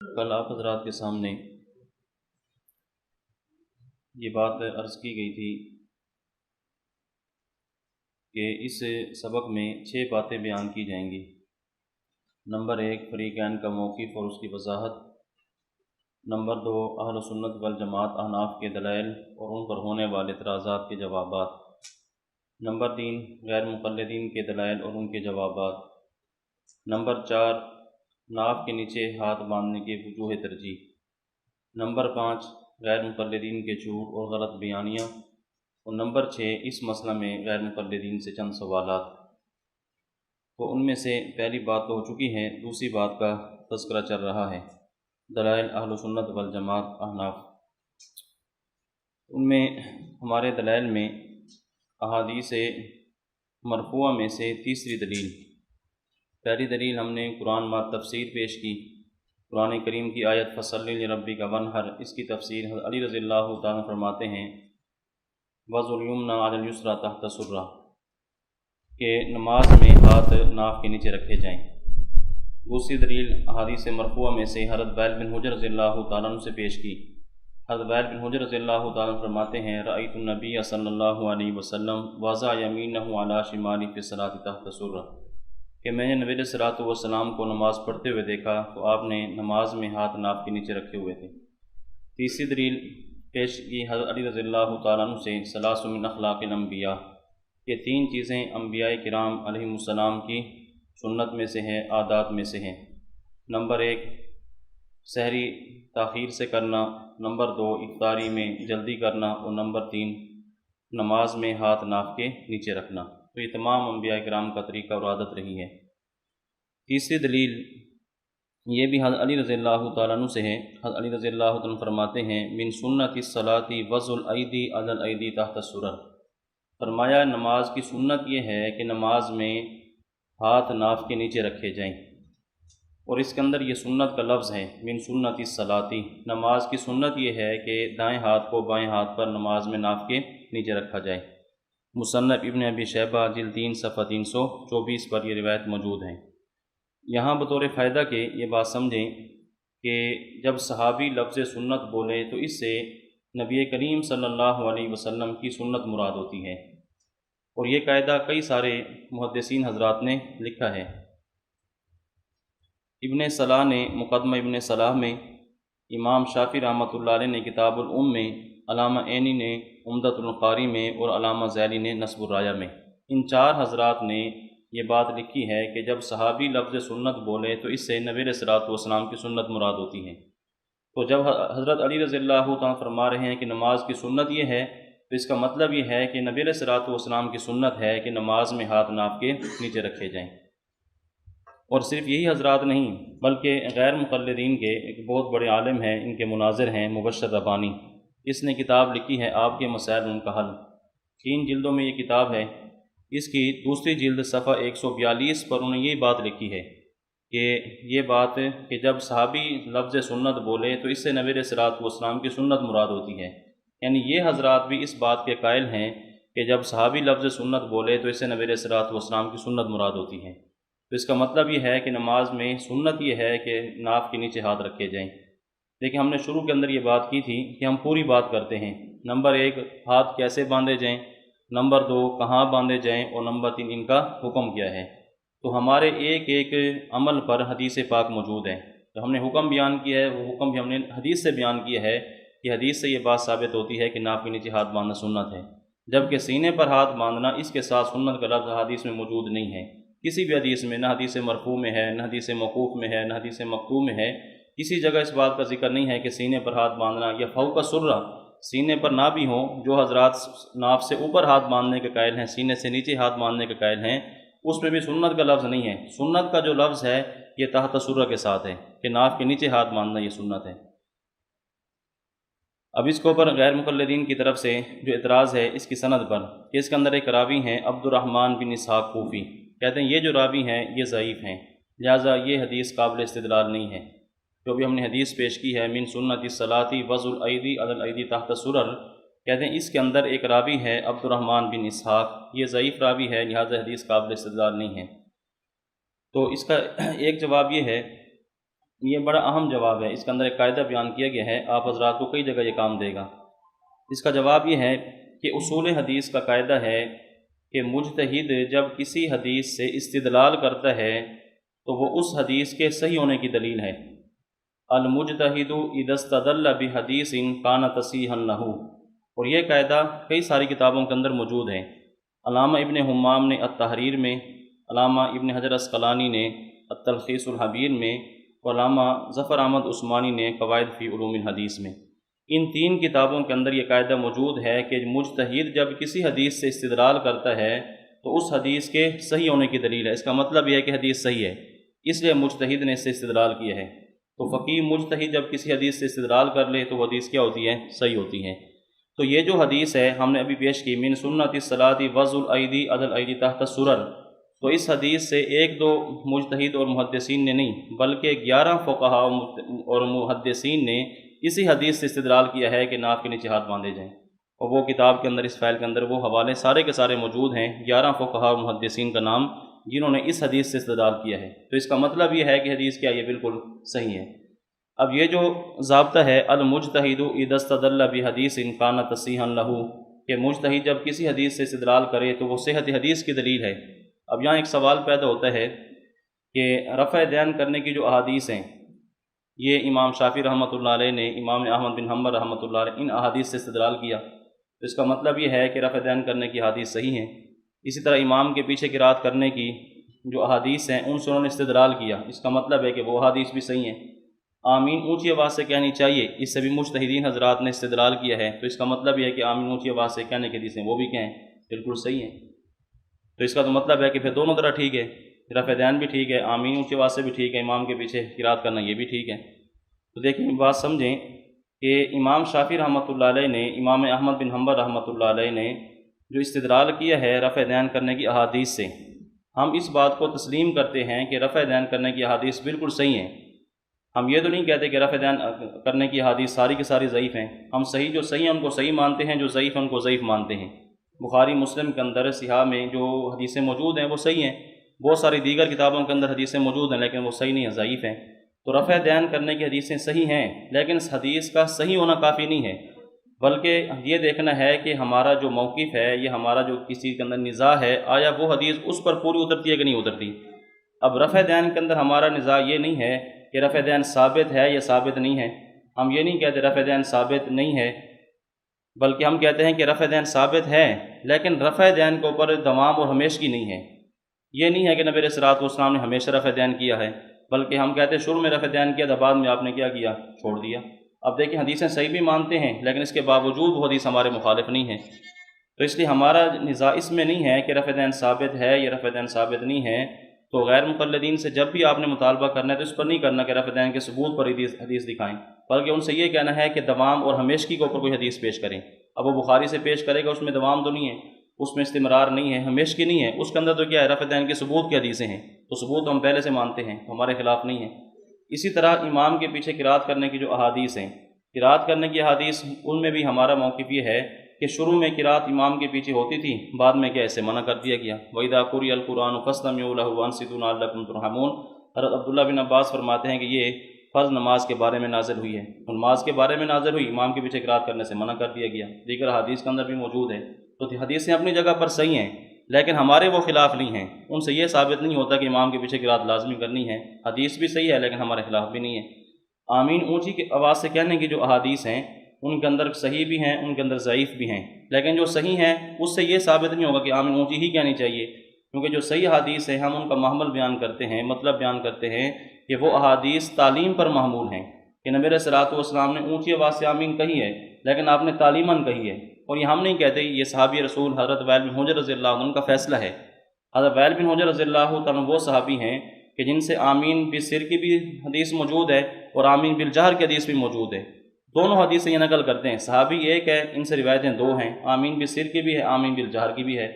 کل آپ حضرات کے سامنے یہ بات عرض کی گئی تھی کہ اس سبق میں 6 باتیں بیان کی جائیں گی۔ نمبر 1 فریقین کا موقف اور اس کی وضاحت۔ نمبر 2 اہل سنت والجماعت احناف کے دلائل اور ان پر ہونے والے اعتراضات کے جوابات۔ نمبر 3 غیر مقلدین کے دلائل اور ان کے جوابات۔ نمبر 4 ناف کے نیچے ہاتھ باندھنے کے وجوہ ترجیح۔ نمبر 5 غیر مقلدین کے جھوٹ اور غلط بیانیاں۔ اور نمبر 6 اس مسئلہ میں غیر مقلدین سے چند سوالات۔ تو ان میں سے پہلی بات تو ہو چکی ہے، دوسری بات کا تذکرہ چل رہا ہے، دلائل اہل سنت والجماعت احناف۔ ان میں ہمارے دلائل میں احادیث مرفوعہ میں سے تیسری دلیل، پہلی دلیل ہم نے قرآن مات تفسیر پیش کی، قرآن کریم کی آیت فصلی لربک وانحر، اس کی تفسیر حضرت علی رضی اللہ تعالیٰ فرماتے ہیں وضع الیمنی علی الیسری تحت سرہ، کہ نماز میں ہاتھ ناف کے نیچے رکھے جائیں۔ دوسری دلیل احادیث مرفوعہ میں سے حضرت وائل بن حجر رضی اللہ تعالیٰ عنہ سے پیش کی، حضرت وائل بن حجر رضی اللہ تعالیٰ عنہ فرماتے ہیں رأیت النبی صلی اللہ علیہ وسلم وضع یمینہ علی شمالہ فی الصلاۃ تحت سرہ، کہ میں نے نبی علیہ الصلوۃ والسلام کو نماز پڑھتے ہوئے دیکھا تو آپ نے نماز میں ہاتھ ناف کے نیچے رکھے ہوئے تھے۔ تیسری دلیل پیش کی حضرت علی رضی اللہ تعالیٰ عنہ سے ثلاث من اخلاق الانبیاء، یہ 3 چیزیں انبیاء کرام علیہم السلام کی سنت میں سے ہیں، عادات میں سے ہیں۔ نمبر 1 سحری تاخیر سے کرنا، نمبر 2 افطاری میں جلدی کرنا، اور نمبر 3 نماز میں ہاتھ ناف کے نیچے رکھنا۔ تو یہ تمام انبیاء کرام کا طریقہ اور عادت رہی ہے۔ تیسری دلیل یہ بھی حضرت علی رضی اللہ تعالیٰ عنہ سے ہے، حضرت علی رضی اللہ تعالیٰ عنہ فرماتے ہیں من سنت الصلاۃ وضع الایدی علی الایدی تحت السرر، فرمایا نماز کی سنت یہ ہے کہ نماز میں ہاتھ ناف کے نیچے رکھے جائیں، اور اس کے اندر یہ سنت کا لفظ ہے من سنت الصلاۃ، نماز کی سنت یہ ہے کہ دائیں ہاتھ کو بائیں ہاتھ پر نماز میں ناف کے نیچے رکھا جائے۔ مصنف ابن ابی شیبہ جلد 3 صفحہ 324 پر یہ روایت موجود ہیں۔ یہاں بطور فائدہ کے یہ بات سمجھیں کہ جب صحابی لفظ سنت بولے تو اس سے نبی کریم صلی اللہ علیہ وسلم کی سنت مراد ہوتی ہے، اور یہ قاعدہ کئی سارے محدثین حضرات نے لکھا ہے۔ ابن صلاح نے مقدمہ ابن صلاح میں، امام شافعی رحمۃ اللہ علیہ نے کتاب الام میں، علامہ عینی نے عمدۃ القاری میں، اور علامہ ذیلی نے نصب الرایہ میں، ان 4 حضرات نے یہ بات لکھی ہے کہ جب صحابی لفظ سنت بولے تو اس سے نبی علیہ الصلوۃ والسلام کی سنت مراد ہوتی ہے۔ تو جب حضرت علی رضی اللہ تعالیٰ فرما رہے ہیں کہ نماز کی سنت یہ ہے، تو اس کا مطلب یہ ہے کہ نبی علیہ الصلوۃ والسلام کی سنت ہے کہ نماز میں ہاتھ ناف کے نیچے رکھے جائیں۔ اور صرف یہی حضرات نہیں بلکہ غیر مقلدین کے ایک بہت بڑے عالم ہیں، ان کے مناظر ہیں مبشر ربانی، اس نے کتاب لکھی ہے آپ کے مسائل ان کا حل، 3 جلدوں میں یہ کتاب ہے۔ اس کی دوسری جلد صفحہ 142 پر انہوں نے یہ بات لکھی ہے کہ یہ بات کہ جب صحابی لفظ سنت بولے تو اس سے نبی علیہ الصلوۃ والسلام کی سنت مراد ہوتی ہے، یعنی یہ حضرات بھی اس بات کے قائل ہیں کہ جب صحابی لفظ سنت بولے تو اس سے نبی علیہ الصلوۃ والسلام کی سنت مراد ہوتی ہے۔ تو اس کا مطلب یہ ہے کہ نماز میں سنت یہ ہے کہ ناف کے نیچے ہاتھ رکھے جائیں۔ لیکن ہم نے شروع کے اندر یہ بات کی تھی کہ ہم پوری بات کرتے ہیں، نمبر 1 ہاتھ کیسے باندھے جائیں، نمبر 2 کہاں باندھے جائیں، اور نمبر 3 ان کا حکم کیا ہے۔ تو ہمارے ایک ایک عمل پر حدیث پاک موجود ہے، جو ہم نے حکم بیان کیا ہے وہ حکم بھی ہم نے حدیث سے بیان کیا ہے کہ حدیث سے یہ بات ثابت ہوتی ہے کہ ناف کے نیچے ہاتھ باندھنا سنت ہے، جبکہ سینے پر ہاتھ باندھنا اس کے ساتھ سنت کا لفظ حدیث میں موجود نہیں ہے، کسی بھی حدیث میں، نہ حدیث مرفوع میں ہے، نہ حدیث موقوف میں ہے، نہ حدیث مقطوع میں ہے، کسی جگہ اس بات کا ذکر نہیں ہے کہ سینے پر ہاتھ باندھنا یا فوق سرہ، سینے پر نہ بھی ہوں، جو حضرات ناف سے اوپر ہاتھ باندھنے کے قائل ہیں، سینے سے نیچے ہاتھ باندھنے کے قائل ہیں، اس میں بھی سنت کا لفظ نہیں ہے۔ سنت کا جو لفظ ہے یہ تحت سرہ کے ساتھ ہے کہ ناف کے نیچے ہاتھ باندھنا یہ سنت ہے۔ اب اس کے اوپر غیر مقلدین کی طرف سے جو اعتراض ہے اس کی سند پر، کہ اس کے اندر ایک راوی ہیں عبد الرحمن بن اسحاق کوفی، کہتے ہیں یہ جو راوی ہیں یہ ضعیف ہیں، لہٰذا یہ حدیث قابل استدلال نہیں ہے۔ جو بھی ہم نے حدیث پیش کی ہے من سنت الصلاۃ وضع الایدی علی الایدی تحت السرر، کہتے ہیں اس کے اندر ایک راوی ہے عبد الرحمن بن اسحاق، یہ ضعیف راوی ہے، لہٰذا حدیث قابل استدلال نہیں ہے۔ تو اس کا ایک جواب یہ ہے یہ بڑا اہم جواب ہے، اس کے اندر ایک قاعدہ بیان کیا گیا ہے، آپ حضرات کو کئی جگہ یہ کام دے گا۔ اس کا جواب یہ ہے کہ اصول حدیث کا قاعدہ ہے کہ مجتہد جب کسی حدیث سے استدلال کرتا ہے تو وہ اس حدیث کے صحیح ہونے کی دلیل ہے۔ المجتہد اذا استدل بحدیث کان تصحیحا لہ، اور یہ قاعدہ کئی ساری کتابوں کے اندر موجود ہے۔ علامہ ابن حمام نے التحریر میں، علامہ ابن حجر اسقلانی نے التلخیص الحبیر میں، اور علامہ ظفر احمد عثمانی نے قواعد فی علوم الحدیث میں، ان تین کتابوں کے اندر یہ قاعدہ موجود ہے کہ مجتہد جب کسی حدیث سے استدلال کرتا ہے تو اس حدیث کے صحیح ہونے کی دلیل ہے۔ اس کا مطلب یہ ہے کہ حدیث صحیح ہے، اس لیے مجتہد نے اس سے استدلال کیا ہے۔ تو فقیہ مجتہد جب کسی حدیث سے استدلال کر لے تو وہ حدیث کیا ہوتی ہے؟ صحیح ہوتی ہے۔ تو یہ جو حدیث ہے ہم نے ابھی پیش کی، من سنت الصلاۃ وضع الایدی علی الایدی تحت السرر، تو اس حدیث سے ایک دو مجتہد اور محدثین نے نہیں بلکہ 11 فقہاء اور محدثین نے اسی حدیث سے استدلال کیا ہے کہ ناف کے نیچے ہاتھ باندھے جائیں، اور وہ کتاب کے اندر، اس فائل کے اندر وہ حوالے سارے کے سارے موجود ہیں، 11 فقہاء اور محدثین کا نام جنہوں نے اس حدیث سے استدلال کیا ہے۔ تو اس کا مطلب یہ ہے کہ حدیث کیا، یہ بالکل صحیح ہے۔ اب یہ جو ضابطہ ہے المجتہد اذا استدل بحدیث کان تصحیحا لہ، کہ مجتہد جب کسی حدیث سے استدلال کرے تو وہ صحت حدیث کی دلیل ہے۔ اب یہاں ایک سوال پیدا ہوتا ہے کہ رفع دین کرنے کی جو احادیث ہیں، یہ امام شافعی رحمۃ اللہ علیہ نے، امام احمد بن حنبل رحمۃ اللہ علیہ ان احادیث سے استدلال کیا، تو اس کا مطلب یہ ہے کہ رفع دین کرنے کی احادیث صحیح ہیں۔ اسی طرح امام کے پیچھے قرات کرنے کی جو احادیث ہیں ان سے انہوں نے استدلال کیا، اس کا مطلب ہے کہ وہ احادیث بھی صحیح ہیں۔ آمین اونچی آواز سے کہنی چاہیے، اس سے بھی مجتہدین حضرات نے استدلال کیا ہے، تو اس کا مطلب یہ ہے کہ آمین اونچی آواز سے کہنے کی حدیثیں وہ بھی کہیں بالکل صحیح ہیں۔ تو اس کا تو مطلب ہے کہ پھر دونوں طرح ٹھیک ہے، رفع دین بھی ٹھیک ہے، آمین اونچی آواز سے بھی ٹھیک ہے، امام کے پیچھے قرات کرنا یہ بھی ٹھیک ہے۔ تو دیکھیں بات سمجھیں کہ امام شافعی رحمۃ اللہ علیہ نے، امام احمد بن حنبل رحمۃ اللہ علیہ نے جو استدلال کیا ہے رفع دین کرنے کی احادیث سے، ہم اس بات کو تسلیم کرتے ہیں کہ رفع دین کرنے کی احادیث بالکل صحیح ہیں۔ ہم یہ تو نہیں کہتے کہ رفع دین کرنے کی احادیث ساری کی ساری ضعیف ہیں، ہم صحیح جو صحیح ہیں ان کو صحیح مانتے ہیں، جو ضعیف ہیں ان کو ضعیف مانتے ہیں۔ بخاری مسلم کے اندر صحیح میں جو حدیثیں موجود ہیں وہ صحیح ہیں، بہت ساری دیگر کتابوں کے اندر حدیثیں موجود ہیں لیکن وہ صحیح نہیں ہیں، ضعیف ہیں۔ تو رفع دین کرنے کی حدیثیں صحیح ہیں، لیکن اس حدیث کا صحیح ہونا کافی نہیں ہے، بلکہ یہ دیکھنا ہے کہ ہمارا جو موقف ہے، یہ ہمارا جو کسی کے اندر نزاع ہے، آیا وہ حدیث اس پر پوری اترتی ہے کہ نہیں اترتی۔ اب رفع دین کے اندر ہمارا نزاع یہ نہیں ہے کہ رفع دین ثابت ہے یا ثابت نہیں ہے، ہم یہ نہیں کہتے رفع دین ثابت نہیں ہے، بلکہ ہم کہتے ہیں کہ رفع دین ثابت ہے لیکن رفع دین کے اوپر دوام اور ہمیشگی نہیں ہے۔ یہ نہیں ہے کہ نبی علیہ الصلوۃ والسلام نے ہمیشہ رفع دین کیا ہے، بلکہ ہم کہتے ہیں شروع میں رفع دین کیا تھا، بعد میں آپ نے کیا کیا، چھوڑ دیا۔ اب دیکھیں حدیثیں صحیح بھی مانتے ہیں لیکن اس کے باوجود وہ حدیث ہمارے مخالف نہیں ہے، تو اس لیے ہمارا نزاع اس میں نہیں ہے کہ رفع دین ثابت ہے یا رفع دین ثابت نہیں ہے۔ تو غیر مقلدین سے جب بھی آپ نے مطالبہ کرنا ہے تو اس پر نہیں کرنا کہ رفع دین کے ثبوت پر حدیث دکھائیں، بلکہ ان سے یہ کہنا ہے کہ دوام اور ہمیشگی کے اوپر کوئی حدیث پیش کریں۔ اب وہ بخاری سے پیش کرے گا، اس میں دوام تو نہیں ہے، اس میں استمرار نہیں ہے، ہمیشگی نہیں ہے، اس کے اندر تو کیا ہے، رفع دین کے ثبوت کی حدیثیں ہیں، تو ثبوت ہم پہلے سے مانتے ہیں، ہمارے خلاف نہیں ہے۔ اسی طرح امام کے پیچھے قرات کرنے کی جو احادیث ہیں، قرات کرنے کی احادیث، ان میں بھی ہمارا موقف یہ ہے کہ شروع میں قرات امام کے پیچھے ہوتی تھی، بعد میں کیا اسے منع کر دیا گیا۔ وَإِذَا قُرِئَ الْقُرْآنُ فَاسْتَمِعُوا لَهُ وَأَنصِتُوا لَعَلَّكُمْ تُرْحَمُونَ۔ حضرت عبداللہ بن عباس فرماتے ہیں کہ یہ فرض نماز کے بارے میں نازل ہوئی ہے، نماز کے بارے میں نازل ہوئی، امام کے پیچھے قرات کرنے سے منع کر دیا گیا۔ دیگر حدیث کے اندر بھی موجود ہے، تو حدیثیں اپنی جگہ پر صحیح ہیں لیکن ہمارے وہ خلاف نہیں ہیں، ان سے یہ ثابت نہیں ہوتا کہ امام کے پیچھے قرات لازمی کرنی ہے، حدیث بھی صحیح ہے لیکن ہمارے خلاف بھی نہیں ہے۔ آمین اونچی آواز سے کہنے کی جو احادیث ہیں ان کے اندر صحیح بھی ہیں، ان کے اندر ضعیف بھی ہیں، لیکن جو صحیح ہیں اس سے یہ ثابت نہیں ہوگا کہ آمین اونچی ہی کہنی چاہیے، کیونکہ جو صحیح حدیث ہیں ہم ان کا محمل بیان کرتے ہیں، مطلب بیان کرتے ہیں کہ وہ احادیث تعلیم پر محمول ہیں، کہ نبی علیہ الصلوۃ والسلام نے اونچی آواز سے آمین کہی ہے لیکن آپ نے تعلیماً کہی ہے، اور یہ ہم نہیں کہتے، یہ صحابی رسول حضرت وائل بن حجر رضی اللہ عنہ کا فیصلہ ہے۔ حضرت وائل بن حجر رضی اللہ عنہ وہ صحابی ہیں کہ جن سے آمین بالسر کی بھی حدیث موجود ہے اور آمین بالجہر کی حدیث بھی موجود ہے، دونوں حدیثیں یہ نقل کرتے ہیں۔ صحابی ایک ہے، ان سے روایتیں دو ہیں، آمین بالسر کی بھی ہے، آمین بالجہر کی بھی ہے۔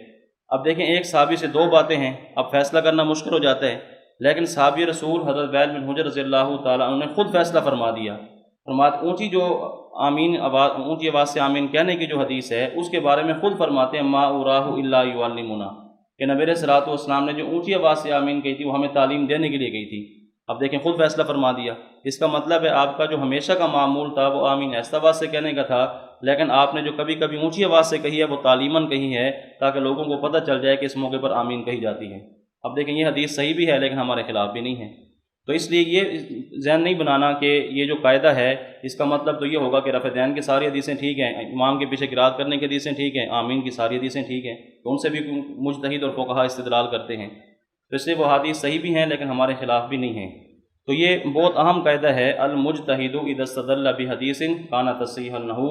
اب دیکھیں ایک صحابی سے دو باتیں ہیں، اب فیصلہ کرنا مشکل ہو جاتا ہے، لیکن صحابی رسول حضرت وائل بن حجر رضی اللہ تعالیٰ عنہ نے خود فیصلہ فرما دیا، فرماتے اونچی آواز سے آمین کہنے کی جو حدیث ہے اس کے بارے میں خود فرماتے ہیں ما اراہ الا یعلمنا، کہ نبی علیہ الصلوۃ والسلام نے جو اونچی آواز سے آمین کہی تھی وہ ہمیں تعلیم دینے کے لیے کہی تھی۔ اب دیکھیں خود فیصلہ فرما دیا، اس کا مطلب ہے آپ کا جو ہمیشہ کا معمول تھا وہ آمین آہستہ آواز سے کہنے کا تھا، لیکن آپ نے جو کبھی کبھی اونچی آواز سے کہی ہے وہ تعلیماً کہی ہے تاکہ لوگوں کو پتہ چل جائے کہ اس موقع پر آمین کہی جاتی ہے۔ اب دیکھیں یہ حدیث صحیح بھی ہے لیکن ہمارے خلاف بھی نہیں ہے، تو اس لیے یہ ذہن نہیں بنانا کہ یہ جو قاعدہ ہے اس کا مطلب تو یہ ہوگا کہ رفع دین کی ساری حدیثیں ٹھیک ہیں، امام کے پیچھے قرات کرنے کی حدیثیں ٹھیک ہیں، آمین کی ساری حدیثیں ٹھیک ہیں، تو ان سے بھی مجتہد اور فقہا استدلال کرتے ہیں، تو اس لیے وہ حدیث صحیح بھی ہیں لیکن ہمارے خلاف بھی نہیں ہیں۔ تو یہ بہت اہم قاعدہ ہے، المجتہد اذا استدل بحدیث کان تصحیحا لہ،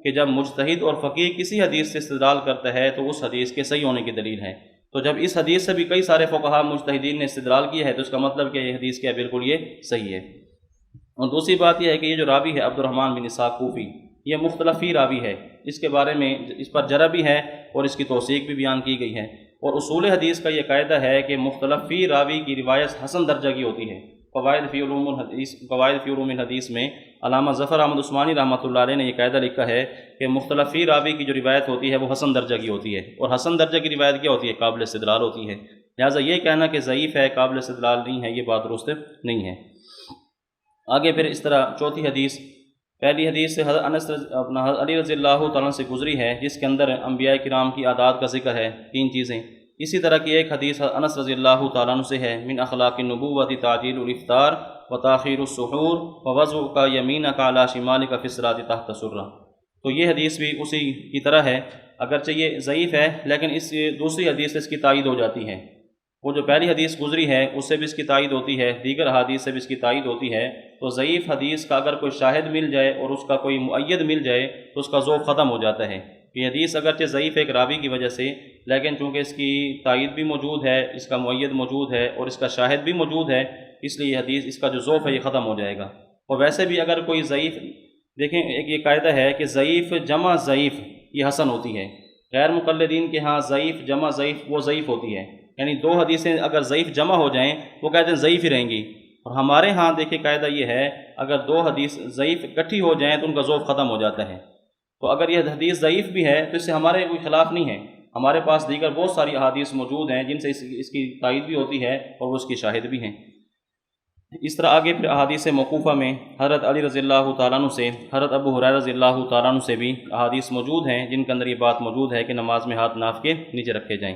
کہ جب مجتہد اور فقیہ کسی حدیث سے استدلال کرتا ہے تو اس حدیث کے صحیح ہونے کی دلیل ہے۔ تو جب اس حدیث سے بھی کئی سارے فقہا مجتہدین نے استدلال کیا ہے تو اس کا مطلب کہ یہ حدیث کیا بالکل یہ صحیح ہے۔ اور دوسری بات یہ ہے کہ یہ جو راوی ہے عبد الرحمن بن اسحاق کوفی، یہ مختلفی راوی ہے، اس کے بارے میں اس پر جرح بھی ہے اور اس کی توثیق بھی بیان کی گئی ہے، اور اصول حدیث کا یہ قاعدہ ہے کہ مختلفی راوی کی روایت حسن درجہ کی ہوتی ہے۔ قواعد فی علوم الحدیث میں علامہ ظفر احمد عثمانی رحمۃ اللہ علیہ نے یہ قاعدہ لکھا ہے کہ مختلفی راوی کی جو روایت ہوتی ہے وہ حسن درجہ کی ہوتی ہے، اور حسن درجہ کی روایت کیا ہوتی ہے؟ قابل استدلال ہوتی ہے، لہٰذا یہ کہنا کہ ضعیف ہے قابل استدلال نہیں ہے یہ بات درست نہیں ہے۔ آگے پھر اس طرح چوتھی حدیث، پہلی حدیث سے حضرت علی رضی اللہ تعالیٰ سے گزری ہے جس کے اندر انبیاء کرام کی عادات کا ذکر ہے، 3 چیزیں۔ اسی طرح کی ایک حدیث انس رضی اللہ تعالیٰ عنہ سے ہے، من اخلاق النبوۃ تعجیل الافطار وتاخیر السحور ووضعک یمینک علی شمالک فی الصراط تحت سرہ، تو یہ حدیث بھی اسی کی طرح ہے، اگرچہ یہ ضعیف ہے لیکن اس دوسری حدیث سے اس کی تائید ہو جاتی ہے، وہ جو پہلی حدیث گزری ہے اس سے بھی اس کی تائید ہوتی ہے، دیگر حدیث سے بھی اس کی تائید ہوتی ہے، تو ضعیف حدیث کا اگر کوئی شاہد مل جائے اور اس کا کوئی مؤید مل جائے تو اس کا ذوق ختم ہو جاتا ہے۔ یہ حدیث اگرچہ ضعیف ایک راوی کی وجہ سے، لیکن چونکہ اس کی تائید بھی موجود ہے، اس کا مؤید موجود ہے اور اس کا شاہد بھی موجود ہے، اس لیے یہ حدیث اس کا جو ذوق ہے یہ ختم ہو جائے گا۔ اور ویسے بھی اگر کوئی ضعیف، دیکھیں ایک یہ قاعدہ ہے کہ ضعیف جمع ضعیف یہ حسن ہوتی ہے، غیر مقلدین کے ہاں ضعیف جمع ضعیف وہ ضعیف ہوتی ہے، یعنی 2 حدیثیں اگر ضعیف جمع ہو جائیں وہ کہتے ہیں ضعیف ہی رہیں گی، اور ہمارے ہاں دیکھیں قاعدہ یہ ہے اگر 2 حدیث ضعیف اکٹھی ہو جائیں تو ان کا ذوق ختم ہو جاتا ہے، تو اگر یہ حدیث ضعیف بھی ہے تو اس سے ہمارے کوئی خلاف نہیں ہے، ہمارے پاس دیگر بہت ساری احادیث موجود ہیں جن سے اس کی تائید بھی ہوتی ہے اور وہ اس کی شاہد بھی ہیں۔ اس طرح آگے پھر احادیث موقوفہ میں حضرت علی رضی اللہ تعالیٰ عنہ سے، حضرت ابو ہریرہ رضی اللہ تعالیٰ عنہ سے بھی احادیث موجود ہیں جن کے اندر یہ بات موجود ہے کہ نماز میں ہاتھ ناف کے نیچے رکھے جائیں۔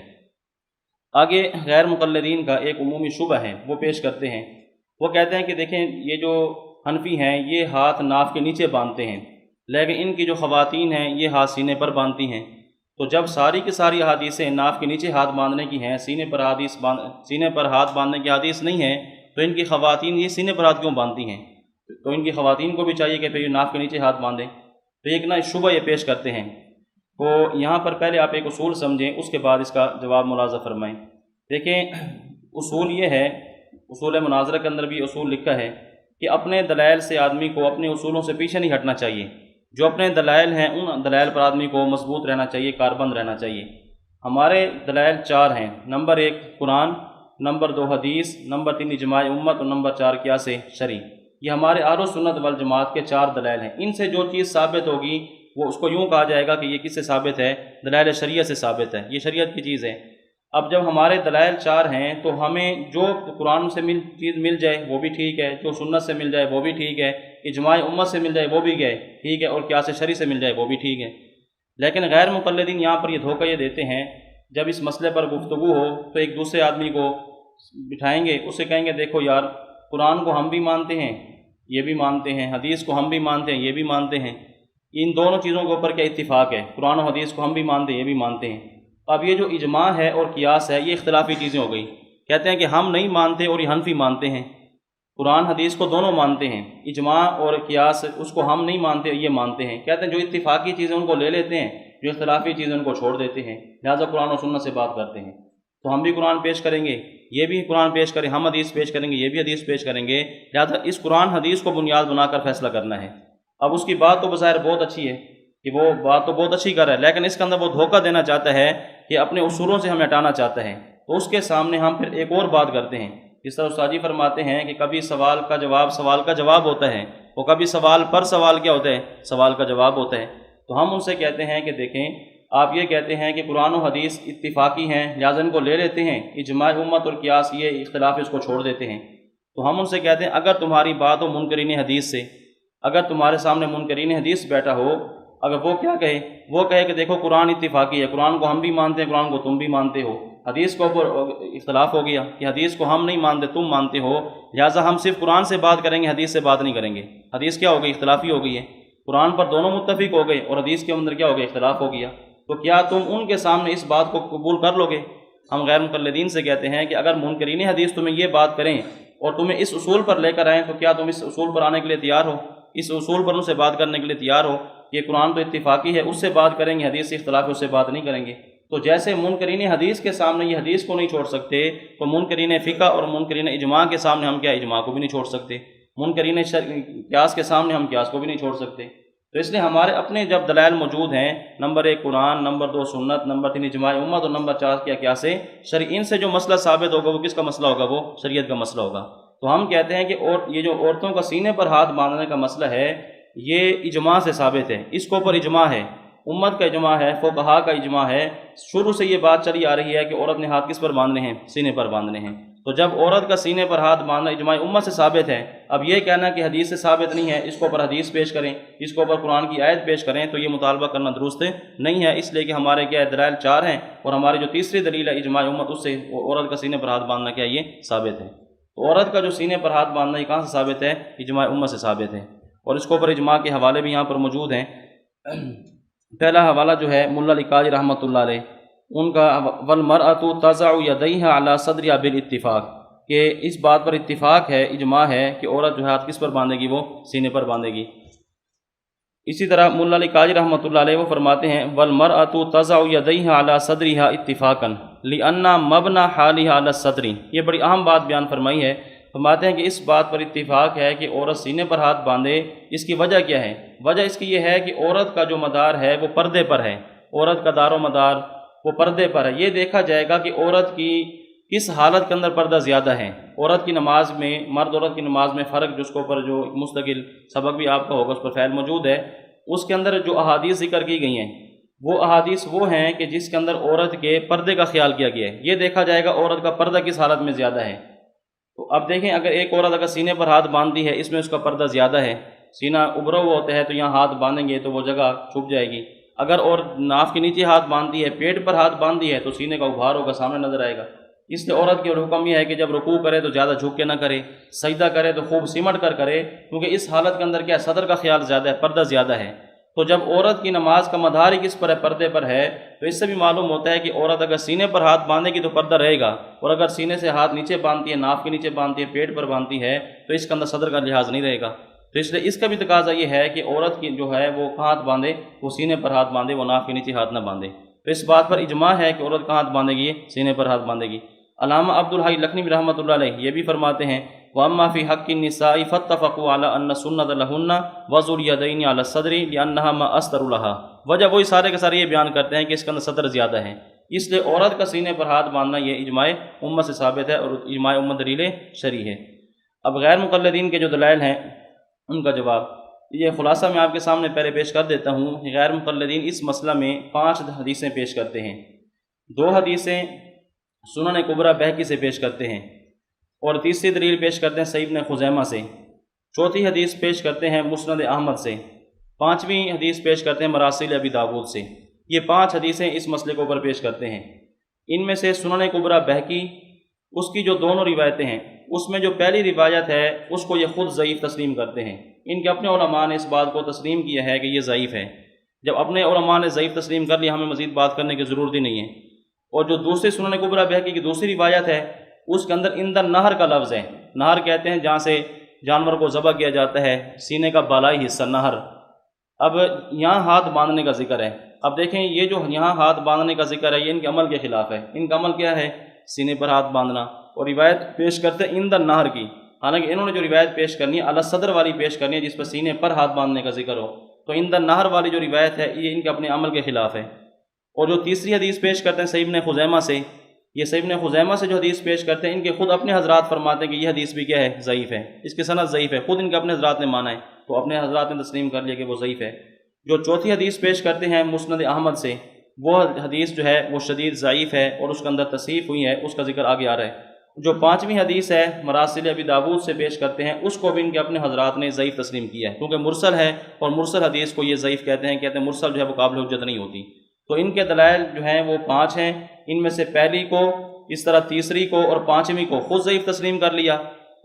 آگے غیر مقلدین کا ایک عمومی شبہ ہے وہ پیش کرتے ہیں، وہ کہتے ہیں کہ دیکھیں یہ جو حنفی ہیں یہ ہاتھ ناف کے نیچے باندھتے ہیں، لیکن ان کی جو خواتین ہیں یہ ہاتھ سینے پر باندھتی ہیں، تو جب ساری کی ساری احادیثیں ناف کے نیچے ہاتھ باندھنے کی ہیں، سینے پر ہاتھ باندھنے کی حدیث نہیں ہے، تو ان کی خواتین یہ سینے پر ہاتھ کیوں باندھتی ہیں؟ تو ان کی خواتین کو بھی چاہیے کہ پھر یہ ناف کے نیچے ہاتھ باندھیں، تو ایک نہ شبہ یہ پیش کرتے ہیں۔ تو یہاں پر پہلے آپ ایک اصول سمجھیں، اس کے بعد اس کا جواب ملاحظہ فرمائیں۔ دیکھیں اصول یہ ہے، اصول مناظرہ کے اندر بھی اصول لکھا ہے کہ اپنے دلائل سے آدمی کو اپنے اصولوں سے پیچھے نہیں ہٹنا چاہیے، جو اپنے دلائل ہیں ان دلائل پر آدمی کو مضبوط رہنا چاہیے، کاربند رہنا چاہیے۔ ہمارے دلائل 4 ہیں، نمبر 1 قرآن، نمبر 2 حدیث، نمبر 3 اجماع امت اور نمبر 4 قیاس شرعی، یہ ہمارے اہل سنت والجماعت کے 4 دلائل ہیں۔ ان سے جو چیز ثابت ہوگی وہ اس کو یوں کہا جائے گا کہ یہ کس سے ثابت ہے؟ دلائل شریعہ سے ثابت ہے، یہ شریعت کی چیز ہے۔ اب جب ہمارے دلائل 4 ہیں تو ہمیں جو قرآن سے چیز مل جائے وہ بھی ٹھیک ہے، جو سنت سے مل جائے وہ بھی ٹھیک ہے، اجماع امت سے مل جائے وہ بھی گئے ٹھیک ہے، اور قیاس شرعی سے مل جائے وہ بھی ٹھیک ہے۔ لیکن غیر مقلدین یہاں پر یہ دھوکہ یہ دیتے ہیں، جب اس مسئلے پر گفتگو ہو تو ایک دوسرے آدمی کو بٹھائیں گے، اس سے کہیں گے دیکھو یار قرآن کو ہم بھی مانتے ہیں یہ بھی مانتے ہیں، حدیث کو ہم بھی مانتے ہیں یہ بھی مانتے ہیں، ان دونوں چیزوں کے اوپر کیا اتفاق ہے؟ قرآن و حدیث کو ہم بھی مانتے ہیں یہ بھی مانتے ہیں۔ اب یہ جو اجماع ہے اور قیاس ہے یہ اختلافی چیزیں ہو گئی، کہتے ہیں کہ ہم نہیں مانتے اور یہ حنفی مانتے ہیں، قرآن حدیث کو دونوں مانتے ہیں، اجماع اور قیاس اس کو ہم نہیں مانتے یہ مانتے ہیں، کہتے ہیں جو اتفاقی چیزیں ان کو لے لیتے ہیں، جو اختلافی چیزیں ان کو چھوڑ دیتے ہیں، لہٰذا قرآن و سنت سے بات کرتے ہیں۔ تو ہم بھی قرآن پیش کریں گے یہ بھی قرآن پیش کریں، ہم حدیث پیش کریں گے یہ بھی حدیث پیش کریں گے، لہٰذا اس قرآن حدیث کو بنیاد بنا کر فیصلہ کرنا ہے۔ اب اس کی بات تو بظاہر بہت اچھی ہے کہ وہ بات تو بہت اچھی کر رہا ہے، لیکن اس کے اندر وہ دھوکہ دینا چاہتا ہے کہ اپنے اصولوں سے ہمیں ہٹانا چاہتا ہے، تو اس کے سامنے ہم پھر ایک اور بات کرتے ہیں، جس طرح استاد جی فرماتے ہیں کہ کبھی سوال کا جواب ہوتا ہے، اور کبھی سوال پر سوال کیا ہوتا ہے؟ سوال کا جواب ہوتا ہے۔ تو ہم ان سے کہتے ہیں کہ دیکھیں آپ یہ کہتے ہیں کہ قرآن و حدیث اتفاقی ہیں لہٰذا ان کو لے لیتے ہیں، اجماع امت اور قیاس یہ اختلاف اس کو چھوڑ دیتے ہیں، تو ہم ان سے کہتے ہیں اگر تمہاری بات ہو منکرین حدیث سے، اگر تمہارے سامنے منکرین حدیث بیٹھا ہو، اگر وہ کیا کہے، وہ کہے کہ دیکھو قرآن اتفاقی ہے، قرآن کو ہم بھی مانتے ہیں، قرآن کو تم بھی مانتے ہو، حدیث کو اوپر اختلاف ہو گیا کہ حدیث کو ہم نہیں مانتے تم مانتے ہو، لہٰذا ہم صرف قرآن سے بات کریں گے، حدیث سے بات نہیں کریں گے۔ حدیث کیا ہو گئی؟ اختلافی ہو گئی ہے، قرآن پر دونوں متفق ہو گئے اور حدیث کے اندر کیا ہو گیا؟ اختلاف ہو گیا۔ تو کیا تم ان کے سامنے اس بات کو قبول کر لو گے؟ ہم غیر مقلدین سے کہتے ہیں کہ اگر منکرین حدیث تمہیں یہ بات کریں اور تمہیں اس اصول پر لے کر آئیں تو کیا تم اس اصول پر آنے کے لیے تیار ہو؟ اس اصول پر ان سے بات کرنے کے لیے تیار ہو کہ قرآن تو اتفاقی ہے، اس سے بات کریں گے، حدیث سے اختلاف ہے، اس سے بات نہیں کریں گے۔ تو جیسے منکرین حدیث کے سامنے یہ حدیث کو نہیں چھوڑ سکتے، تو منکرین فقہ اور منکرین اجماع کے سامنے ہم کیا اجماع کو بھی نہیں چھوڑ سکتے، منکرین قیاس کے سامنے ہم قیاس کو بھی نہیں چھوڑ سکتے۔ تو اس لیے ہمارے اپنے جب دلائل موجود ہیں، نمبر 1 قرآن، نمبر 2 سنت، نمبر 3 اجماع امت اور نمبر 4 کیا قیاس شرعی، ان سے جو مسئلہ ثابت ہوگا وہ کس کا مسئلہ ہوگا؟ وہ شریعت کا مسئلہ ہوگا۔ تو ہم کہتے ہیں کہ یہ جو عورتوں کا سینے پر ہاتھ باندھنے کا مسئلہ ہے یہ اجماع سے ثابت ہے، اس کے اوپر اجماع ہے، امت کا اجماع ہے، فقہاء کا اجماع ہے، شروع سے یہ بات چلی آ رہی ہے کہ عورت نے ہاتھ کس پر باندھنے ہیں؟ سینے پر باندھنے ہیں۔ تو جب عورت کا سینے پر ہاتھ باندھنا اجماع امت سے ثابت ہے، اب یہ کہنا کہ حدیث سے ثابت نہیں ہے، اس کے اوپر حدیث پیش کریں، اس کے اوپر قرآن کی آیت پیش کریں، تو یہ مطالبہ کرنا درست نہیں ہے، اس لیے کہ ہمارے کیا دلائل 4 ہیں اور ہماری جو تیسری دلیل ہے اجماع امت، اس سے عورت کا سینے پر ہاتھ باندھنا کیا یہ ثابت ہے۔ تو عورت کا جو سینے پر ہاتھ باندھنا یہ کہاں سے ثابت ہے؟ اجماع امت سے ثابت ہے، اور اس کے اوپر اجماع کے حوالے بھی یہاں پر موجود ہیں۔ پہلا حوالہ جو ہے ملا علی قاری رحمۃ اللہ علیہ ان کا، والمرأة تضع یدیہا علی صدرہا بالاتفاق، کہ اس بات پر اتفاق ہے، اجماع ہے کہ عورت جو ہے ہاتھ کس پر باندھے گی؟ وہ سینے پر باندھے گی۔ اسی طرح ملا علی قاری رحمۃ اللہ علیہ وہ فرماتے ہیں والمرأة تضع یدیہا علی صدرہا اتفاقا لأن مبنى حالها علی الصدر، یہ بڑی اہم بات بیان فرمائی ہے۔ فرماتے ہیں کہ اس بات پر اتفاق ہے کہ عورت سینے پر ہاتھ باندھے، اس کی وجہ کیا ہے؟ وجہ اس کی یہ ہے کہ عورت کا جو مدار ہے وہ پردے پر ہے، عورت کا دار و مدار وہ پردے پر ہے۔ یہ دیکھا جائے گا کہ عورت کی کس حالت کے اندر پردہ زیادہ ہے۔ عورت کی نماز میں، مرد عورت کی نماز میں فرق، جس کے اوپر جو مستقل سبق بھی آپ کا ہوگا اس پر فعل موجود ہے، اس کے اندر جو احادیث ذکر کی گئی ہیں وہ احادیث وہ ہیں کہ جس کے اندر عورت کے پردے کا خیال کیا گیا ہے۔ یہ دیکھا جائے گا عورت کا پردہ کس حالت میں زیادہ ہے۔ تو اب دیکھیں اگر ایک عورت اگر سینے پر ہاتھ باندھی ہے، اس میں اس کا پردہ زیادہ ہے، سینہ ابھرا ہوا ہوتا ہے تو یہاں ہاتھ باندھیں گے تو وہ جگہ چھپ جائے گی۔ اگر اور ناف کے نیچے ہاتھ باندھی ہے، پیٹ پر ہاتھ باندھی ہے تو سینے کا ابھار ہوگا، سامنے نظر آئے گا۔ اس لیے عورت کے حکم یہ ہے کہ جب رکوع کرے تو زیادہ جھک کے نہ کرے، سجدہ کرے تو خوب سمٹ کر کرے، کیونکہ اس حالت کے اندر کیا صدر کا خیال زیادہ ہے، پردہ زیادہ ہے۔ تو جب عورت کی نماز کا مدار ہی کس پر ہے؟ پردے پر ہے، تو اس سے بھی معلوم ہوتا ہے کہ عورت اگر سینے پر ہاتھ باندھے گی تو پردہ رہے گا، اور اگر سینے سے ہاتھ نیچے باندھتی ہے، ناف کے نیچے باندھتی ہے، پیٹ پر باندھتی ہے تو اس کے اندر صدر کا لحاظ نہیں رہے گا۔ تو اس لیے اس کا بھی تقاضا یہ ہے کہ عورت کی جو ہے وہ کہاں ہاتھ باندھے؟ وہ سینے پر ہاتھ باندھے، وہ ناف کے نیچے ہاتھ نہ باندھے۔ تو اس بات پر اجماع ہے کہ عورت کہاں ہاتھ باندھے گی؟ سینے پر ہاتھ باندھے گی۔ علامہ عبدالحی لکھنوی رحمۃ اللہ علیہ یہ بھی فرماتے ہیں وَأَمَّا فِي حَقِّ النِّسَاءِ فَاتَّفَقُوا عَلَىٰ أَنَّ السُّنَّةَ لَهُنَّ وَضْعُ الْيَدَيْنِ عَلَى الصَّدْرِ لِأَنَّهَا مَا أَسْتَرُ لَهَا، وجہ وہی سارے کے سارے یہ بیان کرتے ہیں کہ اس کے اندر صدر زیادہ ہے، اس لیے عورت کا سینے پر ہاتھ باندھنا یہ اجماع امت سے ثابت ہے، اور اجماع امت دلیل شرعی ہے۔ اب غیر مقلدین کے جو دلائل ہیں ان کا جواب یہ خلاصہ میں آپ کے سامنے پہلے پیش کر دیتا ہوں۔ غیر مقلدین اس مسئلہ میں 5 حدیثیں پیش کرتے ہیں، 2 حدیثیں سنن کبریٰ بہقی سے پیش کرتے ہیں، اور تیسری دلیل پیش کرتے ہیں صحیح ابن خزیمہ سے، چوتھی حدیث پیش کرتے ہیں مسند احمد سے، 5ویں حدیث پیش کرتے ہیں مراسیل ابی داود سے۔ یہ 5 حدیثیں اس مسئلے کے اوپر پیش کرتے ہیں۔ ان میں سے سنن کبریٰ بہقی، اس کی جو دونوں روایتیں ہیں، اس میں جو پہلی روایت ہے اس کو یہ خود ضعیف تسلیم کرتے ہیں۔ ان کے اپنے علماء نے اس بات کو تسلیم کیا ہے کہ یہ ضعیف ہے۔ جب اپنے علماء نے ضعیف تسلیم کر لیا، ہمیں مزید بات کرنے کی ضرورت ہی نہیں ہے۔ اور جو دوسری سنن کبریٰ بہقی کی دوسری روایت ہے اس کے اندر اندر نہر کا لفظ ہے۔ نہر کہتے ہیں جہاں سے جانور کو ذبح کیا جاتا ہے، سینے کا بالائی حصہ نہر۔ اب یہاں ہاتھ باندھنے کا ذکر ہے۔ اب دیکھیں یہ جو یہاں ہاتھ باندھنے کا ذکر ہے یہ ان کے عمل کے خلاف ہے۔ ان کا عمل کیا ہے؟ سینے پر ہاتھ باندھنا، اور روایت پیش کرتے ہیں اندر نہر کی، حالانکہ انہوں نے جو روایت پیش کرنی ہے علی صدر والی پیش کرنی ہے جس پر سینے پر ہاتھ باندھنے کا ذکر ہو، تو اندر نہر والی جو روایت ہے یہ ان کے اپنے عمل کے خلاف ہے۔ اور جو تیسری حدیث پیش کرتے ہیں صحیح ابن خزیمہ سے، یہ صحیح ابن خزیمہ سے جو حدیث پیش کرتے ہیں ان کے خود اپنے حضرات فرماتے ہیں کہ یہ حدیث بھی کیا ہے؟ ضعیف ہے، اس کی سند ضعیف ہے، خود ان کے اپنے حضرات نے مانا ہے، تو اپنے حضرات نے تسلیم کر لیا کہ وہ ضعیف ہے۔ جو چوتھی حدیث پیش کرتے ہیں مسند احمد سے، وہ حدیث جو ہے وہ شدید ضعیف ہے اور اس کے اندر تصحیف ہوئی ہے، اس کا ذکر آگے آ رہا ہے۔ جو پانچویں حدیث ہے مراسل ابی داود سے پیش کرتے ہیں، اس کو بھی ان کے اپنے حضرات نے ضعیف تسلیم کیا ہے، کیونکہ مرسل ہے اور مرسل حدیث کو یہ ضعیف کہتے ہیں مرسل جو ہے وہ قابل حجت نہیں ہوتی۔ تو ان کے دلائل جو ہیں وہ 5 ہیں، ان میں سے پہلی کو، اس طرح تیسری کو اور پانچویں کو خود ضعیف تسلیم کر لیا،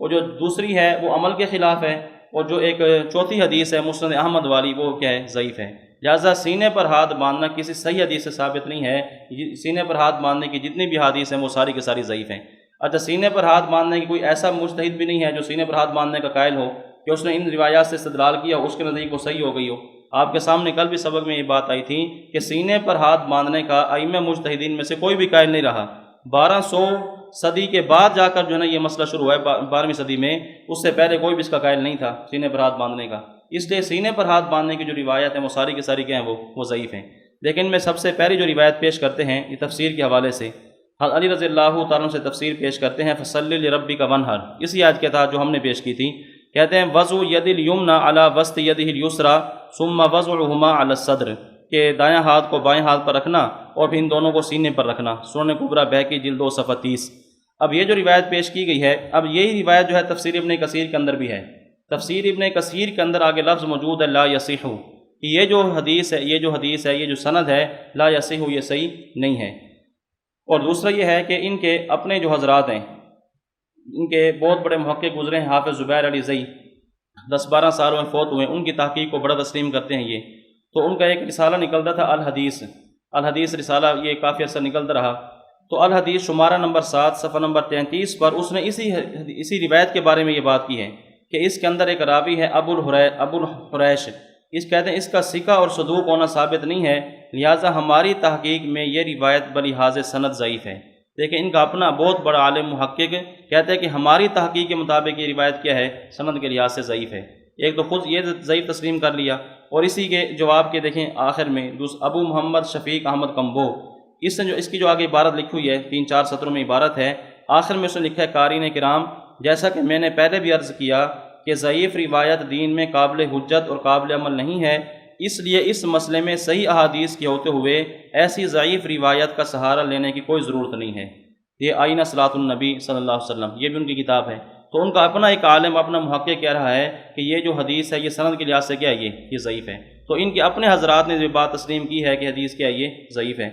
اور جو دوسری ہے وہ عمل کے خلاف ہے، اور جو ایک چوتھی حدیث ہے مسند احمد والی وہ کیا ہے؟ ضعیف ہے۔ لہٰذا سینے پر ہاتھ باندھنا کسی صحیح حدیث سے ثابت نہیں ہے، سینے پر ہاتھ باندھنے کی جتنی بھی حدیث ہیں وہ ساری کی ساری ضعیف ہیں۔ اچھا، سینے پر ہاتھ باندھنے کی کوئی ایسا مجتہد بھی نہیں ہے جو سینے پر ہاتھ باندھنے کا قائل ہو کہ اس نے ان روایات سے استدلال کیا، اس کے نزدیک وہ صحیح ہو گئی ہو۔ آپ کے سامنے کل بھی سبق میں یہ بات آئی تھی کہ سینے پر ہاتھ باندھنے کا ائمہ مجتہدین میں سے کوئی بھی قائل نہیں رہا۔ 1200 صدی کے بعد جا کر جو ہے نا یہ مسئلہ شروع ہوا ہے، 12ویں صدی میں، اس سے پہلے کوئی بھی اس کا قائل نہیں تھا سینے پر ہاتھ باندھنے کا۔ اس لیے سینے پر ہاتھ باندھنے کی جو روایت ہیں وہ ساری کی ساری کیا ہیں؟ وہ ضعیف ہیں۔ لیکن میں سب سے پہلی جو روایت پیش کرتے ہیں یہ تفسیر کے حوالے سے، حضرت علی رضی اللہ تعالیٰ سے تفسیر پیش کرتے ہیں، فصلی لربک وانحر، اسی آیت کے تحت جو ہم نے پیش کی تھی، کہتے ہیں وضع ید الیمنی علی وسط یدہ الیسری ثم وضعہما علی الصدر، کہ دایاں ہاتھ کو بائیں ہاتھ پر رکھنا اور پھر ان دونوں کو سینے پر رکھنا، سنن کبریٰ بہقی جلد 2 صفحہ 30۔ اب یہ جو روایت پیش کی گئی ہے، اب یہی روایت جو ہے تفسیر ابن کثیر کے اندر بھی ہے۔ تفسیر ابن کثیر کے اندر آگے لفظ موجود ہے لا یصح، کہ یہ جو حدیث ہے، یہ جو سند ہے، لا یصح، یہ صحیح نہیں ہے۔ اور دوسرا یہ ہے کہ ان کے اپنے جو حضرات ہیں، ان کے بہت بڑے محقق گزرے ہیں، حافظ زبیر علی زئی 10-12 سالوں میں فوت ہوئے، ان کی تحقیق کو بڑا تسلیم کرتے ہیں یہ۔ تو ان کا ایک رسالہ نکلتا تھا الحدیث رسالہ، یہ کافی عرصہ نکلتا رہا۔ تو الحدیث شمارہ نمبر 7 صفحہ نمبر 33 پر اس نے اسی روایت کے بارے میں یہ بات کی ہے کہ اس کے اندر ایک راوی ہے ابو الحریش، اس کہتے ہیں اس کا ثقہ اور صدوق ہونا ثابت نہیں ہے، لہٰذا ہماری تحقیق میں یہ روایت بلحاظ سند ضعیف ہے۔ دیکھیں ان کا اپنا بہت بڑا عالم محقق کہتے ہیں کہ ہماری تحقیق کے مطابق یہ روایت کیا ہے؟ سند کے لحاظ سے ضعیف ہے۔ ایک تو خود یہ ضعیف تسلیم کر لیا، اور اسی کے جواب کے دیکھیں آخر میں ابو محمد شفیق احمد کمبو، اس کی جو آگے عبارت لکھی ہوئی ہے 3-4 سطروں میں عبارت ہے، آخر میں اس نے لکھا ہے قارئین کرام، جیسا کہ میں نے پہلے بھی عرض کیا کہ ضعیف روایت دین میں قابل حجت اور قابل عمل نہیں ہے، اس لیے اس مسئلے میں صحیح احادیث کے ہوتے ہوئے ایسی ضعیف روایت کا سہارا لینے کی کوئی ضرورت نہیں ہے۔ یہ آئینہ صلاۃ النبی صلی اللہ علیہ وسلم، یہ بھی ان کی کتاب ہے۔ تو ان کا اپنا ایک عالم، اپنا محقق کہہ رہا ہے کہ یہ جو حدیث ہے یہ سند کے لحاظ سے کیا ہے؟ یہ ضعیف ہے۔ تو ان کے اپنے حضرات نے جو بات تسلیم کی ہے کہ حدیث کیا ہے؟ یہ ضعیف ہے۔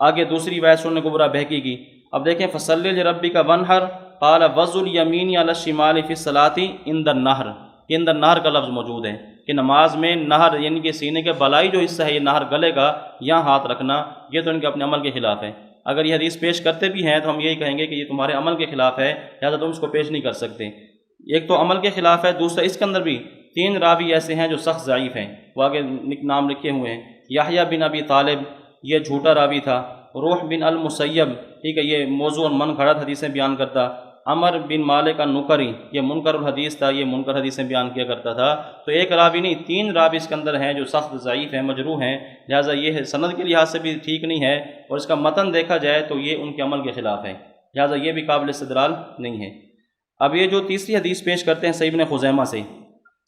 آگے دوسری روایت سنن کبریٰ بہقی کی، اب دیکھیں فصلی لربک وانحر قال وضع الیمین علی الشمال فی الصلاۃ عند النہر، یہ عند النہر کا لفظ موجود ہے کہ نماز میں نہر یعنی کہ سینے کے بالائی جو حصہ ہے یہ نہر گلے گا، یہاں ہاتھ رکھنا، یہ تو ان کے اپنے عمل کے خلاف ہے۔ اگر یہ حدیث پیش کرتے بھی ہیں تو ہم یہی کہیں گے کہ یہ تمہارے عمل کے خلاف ہے، لہٰذا تم اس کو پیش نہیں کر سکتے۔ ایک تو عمل کے خلاف ہے، دوسرا اس کے اندر بھی 3 راوی ایسے ہیں جو سخت ضعیف ہیں، وہ آگے نام لکھے ہوئے ہیں۔ یحییٰ بن ابی طالب، یہ جھوٹا راوی تھا۔ روح بن المسیب، ٹھیک ہے، یہ موضوع اور من گھڑت حدیثیں بیان کرتا۔ عمر بن مالک النکری، یہ منکر الحدیث تھا، یہ منکر حدیثیں بیان کیا کرتا تھا۔ تو ایک راوی نہیں، 3 راوی اس کے اندر ہیں جو سخت ضعیف ہیں، مجروح ہیں، لہٰذا یہ سند کے لحاظ سے بھی ٹھیک نہیں ہے، اور اس کا متن دیکھا جائے تو یہ ان کے عمل کے خلاف ہے، لہٰذا یہ بھی قابل استدلال نہیں ہے۔ اب یہ جو تیسری حدیث پیش کرتے ہیں صحیح ابن خزیمہ سے،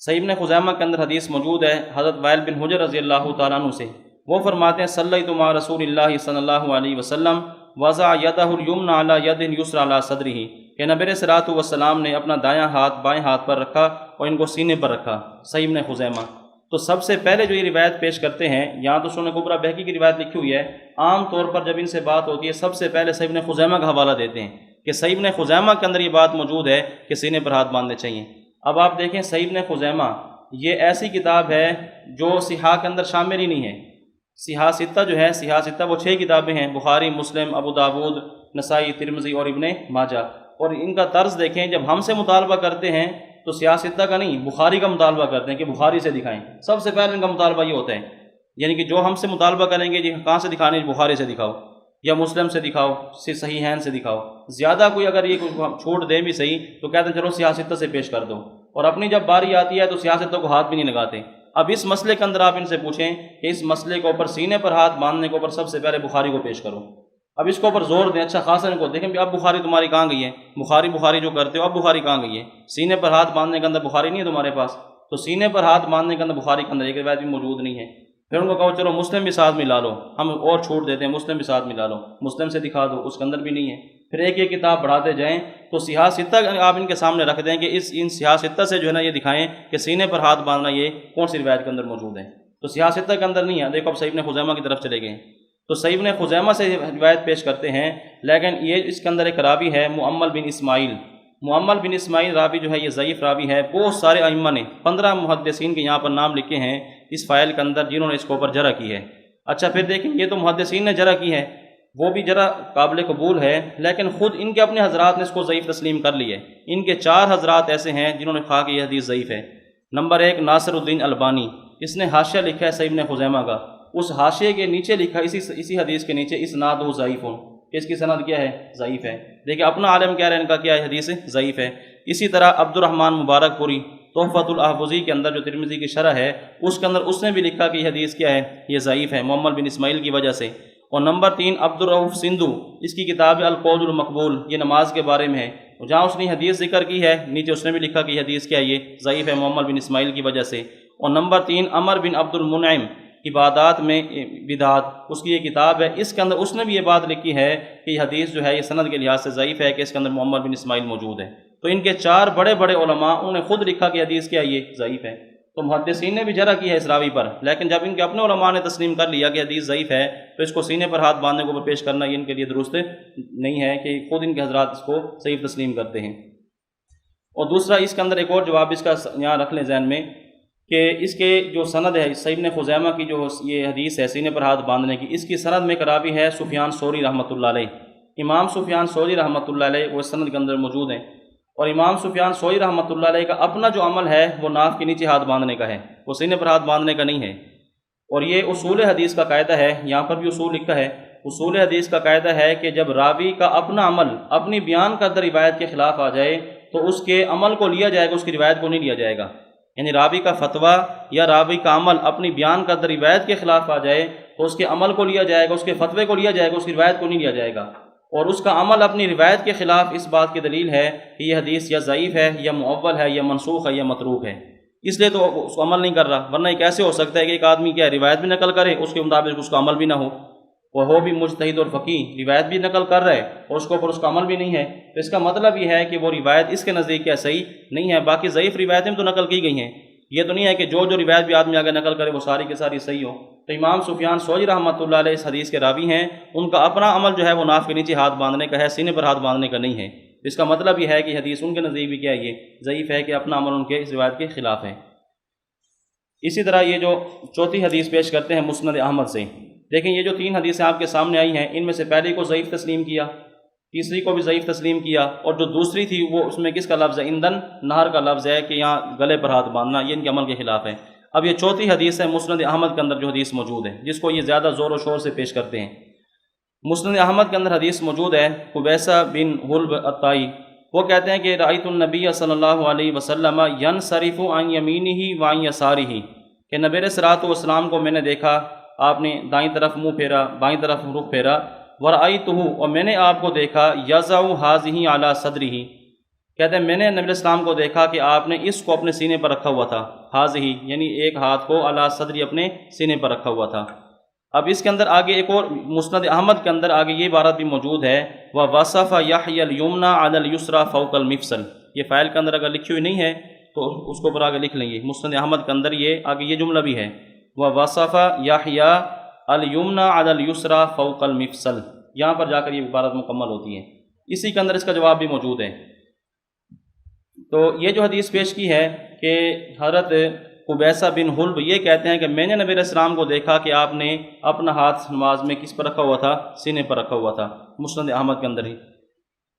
صحیح ابن خزیمہ کے اندر حدیث موجود ہے حضرت وائل بن حجر رضی اللہ تعالیٰ عنہ سے، وہ فرماتے ہیں صلیت مع رسول اللہ صلی اللہ علیہ وسلم وضع یدہ الیمنی علی ید الیسری علی صدرہ، کہ نبی علیہ الصلوۃ والسلام نے اپنا دایاں ہاتھ بائیں ہاتھ پر رکھا اور ان کو سینے پر رکھا، صحیح ابن خزیمہ۔ تو سب سے پہلے جو یہ روایت پیش کرتے ہیں، یہاں تو سنن کبریٰ بہقی کی روایت لکھی ہوئی ہے، عام طور پر جب ان سے بات ہوتی ہے سب سے پہلے صحیح ابن خزیمہ کا حوالہ دیتے ہیں کہ صحیح ابن خزیمہ کے اندر یہ بات موجود ہے کہ سینے پر ہاتھ باندھنے چاہیے۔ اب آپ دیکھیں صحیح ابن خزیمہ یہ ایسی کتاب ہے جو صحاح کے اندر شامل ہی نہیں ہے۔ صحاح ستہ جو ہے، صحاح ستہ وہ 6 کتابیں ہیں، بخاری، مسلم، ابو داود، نسائی، ترمذی اور ابن ماجہ، اور ان کا طرز دیکھیں، جب ہم سے مطالبہ کرتے ہیں تو صحاح ستہ کا نہیں، بخاری کا مطالبہ کرتے ہیں کہ بخاری سے دکھائیں، سب سے پہلے ان کا مطالبہ یہ ہوتا ہے، یعنی کہ جو ہم سے مطالبہ کریں گے جی کہاں سے دکھانے، بخاری سے دکھاؤ یا مسلم سے دکھاؤ، صحیحین سے دکھاؤ، زیادہ کوئی اگر یہ چھوٹ دیں بھی صحیح تو کہتے ہیں چلو صحاح ستہ سے پیش کر دو، اور اپنی جب باری آتی ہے تو صحاح ستہ کو ہاتھ بھی نہیں لگاتے۔ اب اس مسئلے کے اندر آپ ان سے پوچھیں کہ اس مسئلے کے اوپر سینے پر ہاتھ باندھنے کے اوپر سب سے پہلے بخاری کو پیش کرو، اب اس کے اوپر زور دیں اچھا خاصا ان کو، دیکھیں اب بخاری تمہاری کہاں گئی ہے، بخاری جو کرتے ہو اب بخاری کہاں گئی ہے، سینے پر ہاتھ باندھنے کے اندر بخاری نہیں ہے تمہارے پاس، تو سینے پر ہاتھ باندھنے کے اندر بخاری کے اندر ایک روایت بھی موجود نہیں ہے۔ پھر ان کو کہو چلو مسلم بھی ساتھ ملا لو، ہم اور چھوٹ دیتے ہیں، مسلم بھی ساتھ ملا لو، مسلم سے دکھا دو، اس کے اندر بھی نہیں ہے۔ پھر ایک ایک کتاب بڑھاتے جائیں تو صحاح ستہ آپ ان کے سامنے رکھ دیں کہ ان صحاح ستہ سے جو ہے نا یہ دکھائیں کہ سینے پر ہاتھ باندھنا یہ کون سی روایت کے اندر موجود ہے. تو صحاح ستہ کے اندر نہیں ہے. دیکھو اب صحیح ابن خزیمہ کی طرف چلے گئے تو صحیح ابن خزیمہ سے روایت پیش کرتے ہیں، لیکن یہ اس کے اندر ایک راوی ہے معمل بن اسماعیل. معمل بن اسماعیل راوی جو ہے یہ ضعیف راوی ہے. بہت سارے ائمہ نے 15 محدثین کے یہاں پر نام لکھے ہیں اس فائل کے اندر جنہوں نے اس کے اوپر جرح کی ہے. اچھا پھر دیکھیں یہ تو محدثین نے جرح کی ہے، وہ بھی جرح قابل قبول ہے، لیکن خود ان کے اپنے حضرات نے اس کو ضعیف تسلیم کر لی ہے. ان کے 4 حضرات ایسے ہیں جنہوں نے کہا کہ یہ حدیث ضعیف ہے. نمبر 1 ناصر الدین البانی، اس نے حاشیہ لکھا ہے صحیح ابن خزیمہ کا. اس حاشیے کے نیچے لکھا اسی حدیث کے نیچے اسنادہ ضعیف، اس کی سند کیا ہے؟ ضعیف ہے. دیکھیں اپنا عالم کہہ رہے ہیں ان کا کیا ہے؟ حدیث ضعیف ہے. اسی طرح عبد الرحمن مبارک پوری تحفۃ الاحوذی کے اندر جو ترمذی کی شرح ہے اس کے اندر اس نے بھی لکھا کہ یہ حدیث کیا ہے؟ یہ ضعیف ہے معمل بن اسماعیل کی وجہ سے. اور نمبر 3 عبد الرؤف سندھو، اس کی کتاب القول المقبول، یہ نماز کے بارے میں ہے. جہاں اس نے حدیث ذکر کی ہے نیچے اس نے بھی لکھا کہ یہ حدیث کیا ہے؟ یہ ضعیف ہے معمل بن اسماعیل کی وجہ سے. اور نمبر 3 عمر بن عبد المنعم عبادات میں بدعات، اس کی یہ کتاب ہے، اس کے اندر اس نے بھی یہ بات لکھی ہے کہ یہ حدیث جو ہے یہ سند کے لحاظ سے ضعیف ہے کہ اس کے اندر معمر بن اسماعیل موجود ہے. تو ان کے 4 بڑے بڑے علماء انہوں نے خود لکھا کہ حدیث کیا یہ ضعیف ہے. تو محدثین نے بھی جرح کی ہے اس راوی پر، لیکن جب ان کے اپنے علماء نے تسلیم کر لیا کہ حدیث ضعیف ہے تو اس کو سینے پر ہاتھ باندھنے کو پیش کرنا یہ ان کے لیے درست نہیں ہے کہ خود ان کے حضرات اس کو صحیح تسلیم کرتے ہیں. اور دوسرا اس کے اندر ایک اور جواب اس کا یہاں رکھ لیں ذہن میں کہ اس کے جو سند ہے صحیح ابن خزیمہ کی جو یہ حدیث ہے سینے پر ہاتھ باندھنے کی، اس کی سند میں ایک راوی ہے سفیان ثوری رحمۃ اللہ علیہ. امام سفیان ثوری رحمۃ اللہ علیہ وہ سند کے اندر موجود ہیں. اور امام سفیان ثوری رحمۃ اللہ علیہ کا اپنا جو عمل ہے وہ ناف کے نیچے ہاتھ باندھنے کا ہے، وہ سینے پر ہاتھ باندھنے کا نہیں ہے. اور یہ اصول حدیث کا قاعدہ ہے، یہاں پر بھی اصول لکھا ہے. اصول حدیث کا قاعدہ ہے کہ جب راوی کا اپنا عمل اپنی بیان کردہ روایت کے خلاف آ جائے تو اس کے عمل کو لیا جائے گا، اس کی روایت کو نہیں لیا جائے گا. یعنی راوی کا فتویٰ یا راوی کا عمل اپنی بیان کردہ روایت کے خلاف آ جائے تو اس کے عمل کو لیا جائے گا، اس کے فتوے کو لیا جائے گا، اس کی روایت کو نہیں لیا جائے گا. اور اس کا عمل اپنی روایت کے خلاف اس بات کی دلیل ہے کہ یہ حدیث یا ضعیف ہے یا معول ہے یا منسوخ ہے یا متروک ہے، اس لیے تو اس کو عمل نہیں کر رہا. ورنہ یہ کیسے ہو سکتا ہے کہ ایک آدمی کیا روایت بھی نقل کرے اس کے مطابق اس کا عمل بھی نہ ہو، وہ ہو بھی مجتہد اور فقیہ، روایت بھی نقل کر رہا ہے اور اس کے اوپر اس کا عمل بھی نہیں ہے. تو اس کا مطلب یہ ہے کہ وہ روایت اس کے نزدیک کیا صحیح نہیں ہے. باقی ضعیف روایتیں تو نقل کی گئی ہیں، یہ تو نہیں ہے کہ جو روایت بھی آدمی آگے نقل کرے وہ ساری کی ساری صحیح ہو. تو امام سفیان ثوری رحمۃ اللہ علیہ اس حدیث کے راوی ہیں، ان کا اپنا عمل جو ہے وہ ناف کے نیچے ہاتھ باندھنے کا ہے، سینے پر ہاتھ باندھنے کا نہیں ہے. اس کا مطلب یہ ہے کہ حدیث ان کے نزدیک بھی کیا ہے یہ ضعیف ہے کہ اپنا عمل ان کے اس روایت کے خلاف ہے. اسی طرح یہ جو چوتھی حدیث پیش کرتے ہیں مسند احمد سے، دیکھیں یہ جو 3 حدیثیں آپ کے سامنے آئی ہیں ان میں سے پہلی کو ضعیف تسلیم کیا، تیسری کو بھی ضعیف تسلیم کیا، اور جو دوسری تھی وہ اس میں کس کا لفظ ہے؟ ایندھن نہر کا لفظ ہے کہ یہاں گلے پر ہاتھ باندھنا، یہ ان کے عمل کے خلاف ہے. اب یہ چوتھی حدیث ہے مسند احمد کے اندر جو حدیث موجود ہے جس کو یہ زیادہ زور و شور سے پیش کرتے ہیں. مسند احمد کے اندر حدیث موجود ہے قبیصہ بن حلب الطائی، وہ کہتے ہیں کہ رأیت النبی صلی اللہ علیہ وسلم ینصرف عن یمینہ وعن یسارہ، کہ نبی علیہ الصلوۃ والسلام کو میں نے دیکھا آپ نے دائیں طرف منہ پھیرا، بائیں طرف رخ پھیرا، ورأیتہ اور میں نے آپ کو دیکھا یضع ھذہ علی صدرہ، کہتے ہیں میں نے نبی علیہ السلام کو دیکھا کہ آپ نے اس کو اپنے سینے پر رکھا ہوا تھا، ھذہ یعنی ایک ہاتھ کو علی صدری اپنے سینے پر رکھا ہوا تھا. اب اس کے اندر آگے ایک اور مسند احمد کے اندر آگے یہ عبارت بھی موجود ہے وَوَصَفَ يَحْيَى الْيُمْنَى عَلَى الْيُسْرَى فَوْقَ الْمِفْصَلِ، یہ فائل کے اندر اگر لکھی ہوئی نہیں ہے تو اس کو اوپر آگے لکھ لیں گے. مسند احمد کے اندر یہ آگے یہ جملہ بھی ہے وَوَصَفَ يَحْيَى الْيُمْنَى عَلَى الْيُسْرَى فَوْقَ الْمِفْصَلِ، یہاں پر جا کر یہ عبارت مکمل ہوتی ہے. اسی کے اندر اس کا جواب بھی موجود ہے. تو یہ جو حدیث پیش کی ہے کہ حضرت قبیصہ بن حلب یہ کہتے ہیں کہ میں نے نبی علیہ السلام کو دیکھا کہ آپ نے اپنا ہاتھ نماز میں کس پر رکھا ہوا تھا؟ سینے پر رکھا ہوا تھا، مسند احمد کے اندر ہی.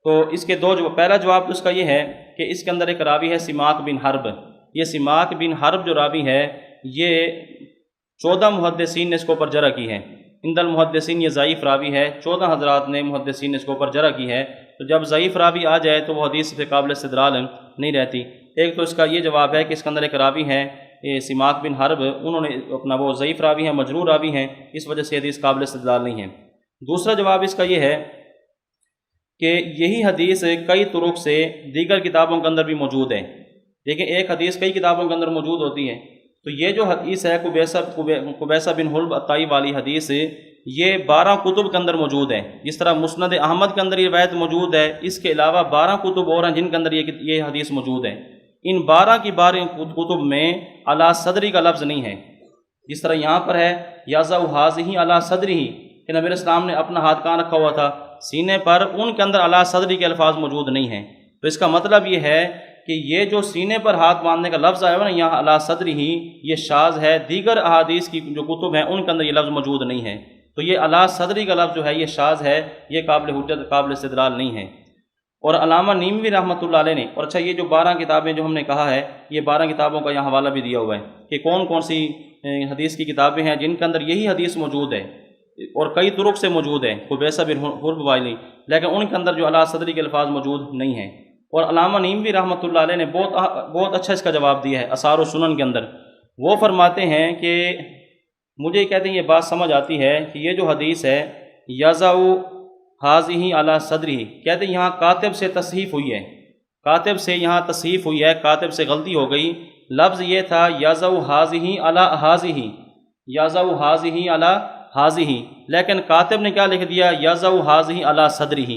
تو اس کے پہلا جواب اس کا یہ ہے کہ اس کے اندر ایک راوی ہے سماک بن حرب. یہ سماک بن حرب جو راوی ہے یہ 14 محدثین نے اس کے اوپر جرح کی ہے. عند المحدثین یہ ضعیف راوی ہے، 14 حضرات نے محدثین نے اس کے اوپر جرح کی ہے. تو جب ضعیف راوی آ جائے تو وہ حدیث سے قابل استدلال نہیں رہتی. ایک تو اس کا یہ جواب ہے کہ اس کے اندر ایک راوی ہے یہ سماک بن حرب، انہوں نے اپنا وہ ضعیف راوی ہیں، مجرور راوی ہیں، اس وجہ سے حدیث قابل استدلال نہیں ہے. دوسرا جواب اس کا یہ ہے کہ یہی حدیث کئی طرق سے دیگر کتابوں کے اندر بھی موجود ہے. دیکھیں ایک حدیث کئی کتابوں کے اندر موجود ہوتی ہے، تو یہ جو حدیث ہے قبیصہ بن حلب الطائی والی حدیث یہ 12 کتب کے اندر موجود ہے۔ جس طرح مسند احمد کے اندر یہ روایت موجود ہے، اس کے علاوہ 12 کتب اور ہیں جن کے اندر یہ حدیث موجود ہے۔ ان 12 کی 12 کتب میں علی صدری کا لفظ نہیں ہے۔ جس طرح یہاں پر ہے یضع ھذہ علی صدرہ کہ نبی علیہ السلام نے اپنا ہاتھ کہاں رکھا ہوا تھا؟ سینے پر، ان کے اندر علی صدری کے الفاظ موجود نہیں ہیں۔ تو اس کا مطلب یہ ہے کہ یہ جو سینے پر ہاتھ باندھنے کا لفظ آیا ہوا نا یہاں علی صدرہ، یہ شاذ ہے، دیگر احادیث کی جو کتب ہیں ان کے اندر یہ لفظ موجود نہیں ہے۔ تو یہ علی صدری کا لفظ جو ہے یہ شاذ ہے، یہ قابل حجت قابل استدلال نہیں ہے۔ اور علامہ نیموی رحمۃ اللہ علیہ نے، اور اچھا یہ جو 12 کتابیں جو ہم نے کہا ہے، یہ 12 کتابوں کا یہاں حوالہ بھی دیا ہوا ہے کہ کون کون سی حدیث کی کتابیں ہیں جن کے اندر یہی حدیث موجود ہے اور کئی طرق سے موجود ہے، قبیصہ بن حرب والی، لیکن ان کے اندر جو علی صدری کے الفاظ موجود نہیں ہیں۔ اور علامہ نیموی رحمۃ اللہ علیہ نے بہت اچھا اس کا جواب دیا ہے آثار و سنن کے اندر۔ وہ فرماتے ہیں کہ مجھے کہتے ہیں یہ بات سمجھ آتی ہے کہ یہ جو حدیث ہے یضع ھذہ علی صدرہ، کہتے ہیں یہاں کاتب سے تصحیف ہوئی ہے، کاتب سے یہاں تصحیف ہوئی ہے، کاتب سے غلطی ہو گئی۔ لفظ یہ تھا یضع ھذہ علی ھذہ، یضع ھذہ علی ھذہ، لیکن کاتب نے کیا لکھ دیا؟ یضع ھذہ علی صدرہ،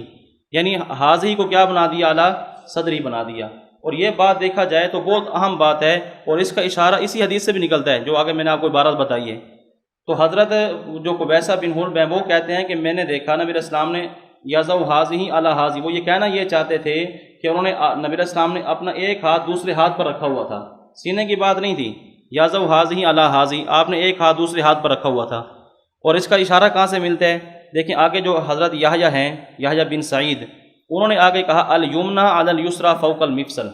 یعنی ھذہ کو کیا بنا دیا؟ علی صدری بنا دیا۔ اور یہ بات دیکھا جائے تو بہت اہم بات ہے، اور اس کا اشارہ اسی حدیث سے بھی نکلتا ہے جو آگے میں نے آپ کو عبارت بتائی ہے۔ تو حضرت جو قبیصہ بن حرب ہیں وہ کہتے ہیں کہ میں نے دیکھا نبی علیہ السلام نے یضع ھذہ علی ھذہ، وہ یہ کہنا یہ چاہتے تھے کہ انہوں نے نبی علیہ السلام نے اپنا ایک ہاتھ دوسرے ہاتھ پر رکھا ہوا تھا، سینے کی بات نہیں تھی، یضع ھذہ علی ھذہ، آپ نے ایک ہاتھ دوسرے ہاتھ پر رکھا ہوا تھا۔ اور اس کا اشارہ کہاں سے ملتا ہے؟ دیکھیں آگے جو حضرت یحییٰ ہیں، یحییٰ بن سعید، انہوں نے آگے کہا الیمنی علی الیسریٰ فوق المفصل،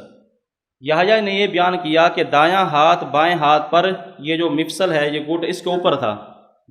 یحییٰ نے یہ بیان کیا کہ دایاں ہاتھ بائیں ہاتھ پر، یہ جو مفصل ہے یہ گھٹ اس کے اوپر تھا،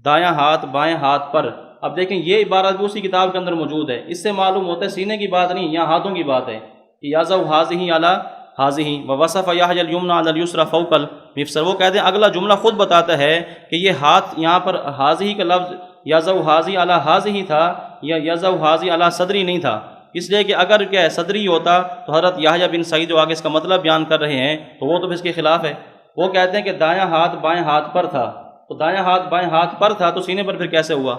دایاں ہاتھ بائیں ہاتھ پر۔ اب دیکھیں یہ عبارت بھی اسی کتاب کے اندر موجود ہے، اس سے معلوم ہوتا ہے سینے کی بات نہیں، یہاں ہاتھوں کی بات ہے کہ یضع ھذہ علی ھذہ ووصف یحییٰ الیمنی علی الیسریٰ فوق المفصل۔ وہ کہتے ہیں اگلا جملہ خود بتاتا ہے کہ یہ ہاتھ یہاں پر ھذہ کا لفظ یضع ھذہ علی ھذہ تھا یا یضع ھذہ علی صدری نہیں تھا، اس لیے کہ اگر کیا صدری ہوتا تو حضرت یحییٰ بن سعید جو آگے اس کا مطلب بیان کر رہے ہیں تو وہ تو اس کے خلاف ہے۔ وہ کہتے ہیں کہ دایاں ہاتھ بائیں ہاتھ پر تھا، تو دایاں ہاتھ بائیں ہاتھ پر تھا تو سینے پر پھر کیسے ہوا؟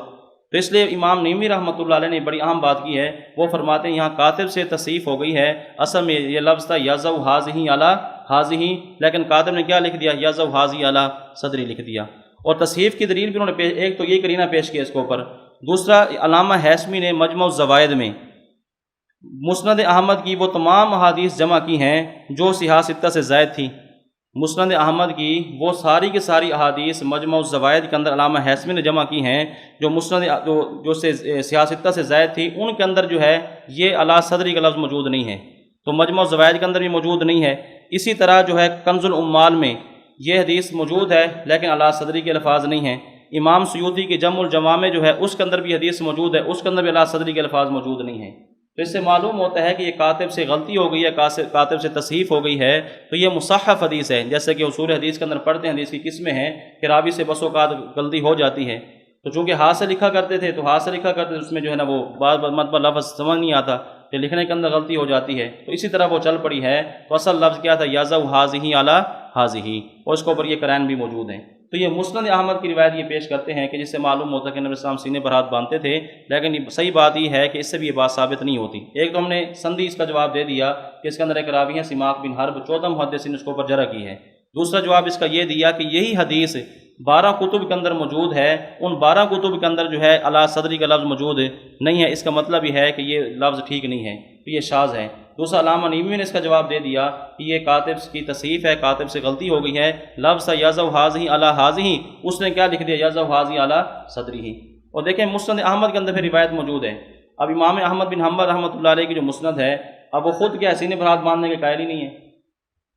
تو اس لیے امام نیمی رحمۃ اللہ علیہ نے بڑی اہم بات کی ہے، وہ فرماتے ہیں یہاں کاتب سے تصحیف ہو گئی ہے، اصل میں یہ لفظ تھا یضع ھذہ علی ھذہ، لیکن کاتب نے کیا لکھ دیا؟ یضع ھذہ علی صدری لکھ دیا۔ اور تصحیف کی دلیل بھی انہوں نے ایک تو یہ قرینہ پیش کیا اس کے اوپر، دوسرا علامہ ہیثمی نے مجمع الزوائد میں مسند احمد کی وہ تمام احادیث جمع کی ہیں جو صحاح ستہ سے زائد تھی، مسند احمد کی وہ ساری کی ساری احادیث مجمع الزوائد کے اندر علامہ ہیثمی نے جمع کی ہیں، جو مسند جو صحاح ستہ سے زائد تھی ان کے اندر جو ہے یہ علی صدری کا لفظ موجود نہیں ہے، تو مجمع الزوائد کے اندر بھی موجود نہیں ہے۔ اسی طرح جو ہے کنز العمال میں یہ حدیث موجود ہے لیکن علی صدری کے الفاظ نہیں ہیں۔ امام سیوطی کی جمع الجوامع جو ہے اس کے اندر بھی حدیث موجود ہے، اس کے اندر بھی علی صدری کے الفاظ موجود نہیں ہیں۔ تو اس سے معلوم ہوتا ہے کہ یہ کاتب سے غلطی ہو گئی ہے، کاتب سے تصحیف ہو گئی ہے، تو یہ مصحف حدیث ہے، جیسے کہ اصول حدیث کے اندر پڑھتے ہیں حدیث کی قسمیں ہیں کہ راوی سے بس اوقات غلطی ہو جاتی ہے، تو چونکہ ہاتھ سے لکھا کرتے تھے تو ہاتھ سے لکھا کرتے تھے، اس میں جو ہے نا وہ بعض مرتبہ لفظ سمجھ نہیں آتا کہ لکھنے کے اندر غلطی ہو جاتی ہے، تو اسی طرح وہ چل پڑی ہے۔ تو اصل لفظ کیا تھا؟ یضع ھذہ علی ھذہ، اور اس کے اوپر یہ قرائن بھی موجود ہیں۔ تو یہ مسند احمد کی روایت یہ پیش کرتے ہیں کہ جس سے معلوم ہوتا ہے کہ نبی صلی اللہ علیہ وسلم سینے پر ہاتھ باندھتے تھے، لیکن صحیح بات یہ ہے کہ اس سے بھی یہ بات ثابت نہیں ہوتی۔ ایک تو ہم نے سندھی اس کا جواب دے دیا کہ اس کے اندر ایک راوی ہے سماک بن حرب، 14 محدثین نے اس کے اوپر جرح کی ہے۔ دوسرا جواب اس کا یہ دیا کہ یہی حدیث 12 کتب کے اندر موجود ہے، ان 12 کتب کے اندر جو ہے علی صدری کا لفظ موجود نہیں ہے، اس کا مطلب یہ ہے کہ یہ لفظ ٹھیک نہیں ہے، تو یہ شاذ ہے۔ دوسرا علامہ نیمی نے اس کا جواب دے دیا کہ یہ کاتب کی تصحیف ہے، کاتب سے غلطی ہو گئی ہے، لفظ یضع ھذہ علی ھذہ، اس نے کیا لکھ دیا؟ یضع ھذہ علی صدرہ۔ اور دیکھیں مسند احمد کے اندر پھر روایت موجود ہے۔ اب امام احمد بن حنبل رحمۃ اللہ علیہ کی جو مسند ہے، اب وہ خود کیا سینے پر ہاتھ باندھنے کے قائل ہی نہیں ہے،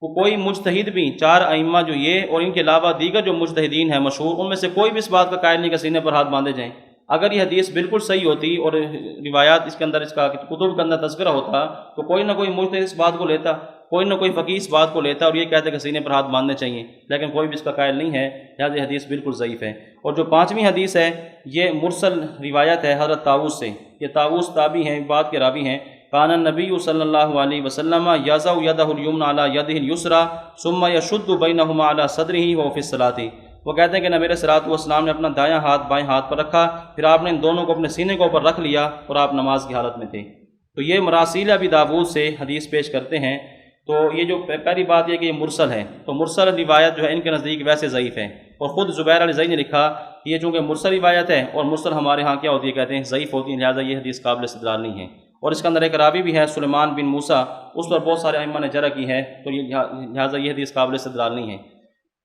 وہ کوئی مجتہد بھی 4 ائمہ جو یہ اور ان کے علاوہ دیگر جو مجتہدین ہیں مشہور، ان میں سے کوئی بھی اس بات کا قائل نہیں کہ سینے پر ہاتھ باندھے جائیں۔ اگر یہ حدیث بالکل صحیح ہوتی اور روایات اس کے اندر اس کا کتب کے اندر تذکرہ ہوتا تو کوئی نہ کوئی مجتہد اس بات کو لیتا، کوئی نہ کوئی فقیہ اس بات کو لیتا اور یہ کہتا کہ سینے پر ہاتھ باندھنے چاہیے، لیکن کوئی بھی اس کا قائل نہیں ہے، لہٰذا یہ حدیث بالکل ضعیف ہے۔ اور جو 5ویں حدیث ہے یہ مرسل روایت ہے حضرت طاووس سے، یہ طاووس تابعی ہیں، بعد کے راوی ہیں۔ کان النبی صلی اللہ علیہ وسلم یضع یدہ الیمنی علی یدہ الیسریٰ ثم یشد بینہما علی صدرہ وہو فی الصلاۃ، وہ کہتے ہیں کہ نبی علیہ السلام نے اپنا دایاں ہاتھ بائیں ہاتھ پر رکھا، پھر آپ نے ان دونوں کو اپنے سینے کے اوپر رکھ لیا اور آپ نماز کی حالت میں تھے۔ تو یہ مراسیل ابی داؤد سے حدیث پیش کرتے ہیں۔ تو یہ جو پہلی بات یہ کہ یہ مرسل ہے، تو مرسل روایت جو ہے ان کے نزدیک ویسے ضعیف ہے، اور خود زبیر علیہ نے لکھا کہ یہ چونکہ مرسل روایت ہے اور مرسل ہمارے ہاں کیا ہوتی ہے، کہتے ہیں ضعیف ہوتی ہے، لہٰذا یہ حدیث قابل استدلال نہیں ہے۔ اور اس کے اندر ایک راوی بھی ہے سلیمان بن موسیٰ، اس پر بہت سارے ائمہ نے جرح کی ہے، تو یہ لہٰذا یہ حدیث قابل استدلال نہیں ہے۔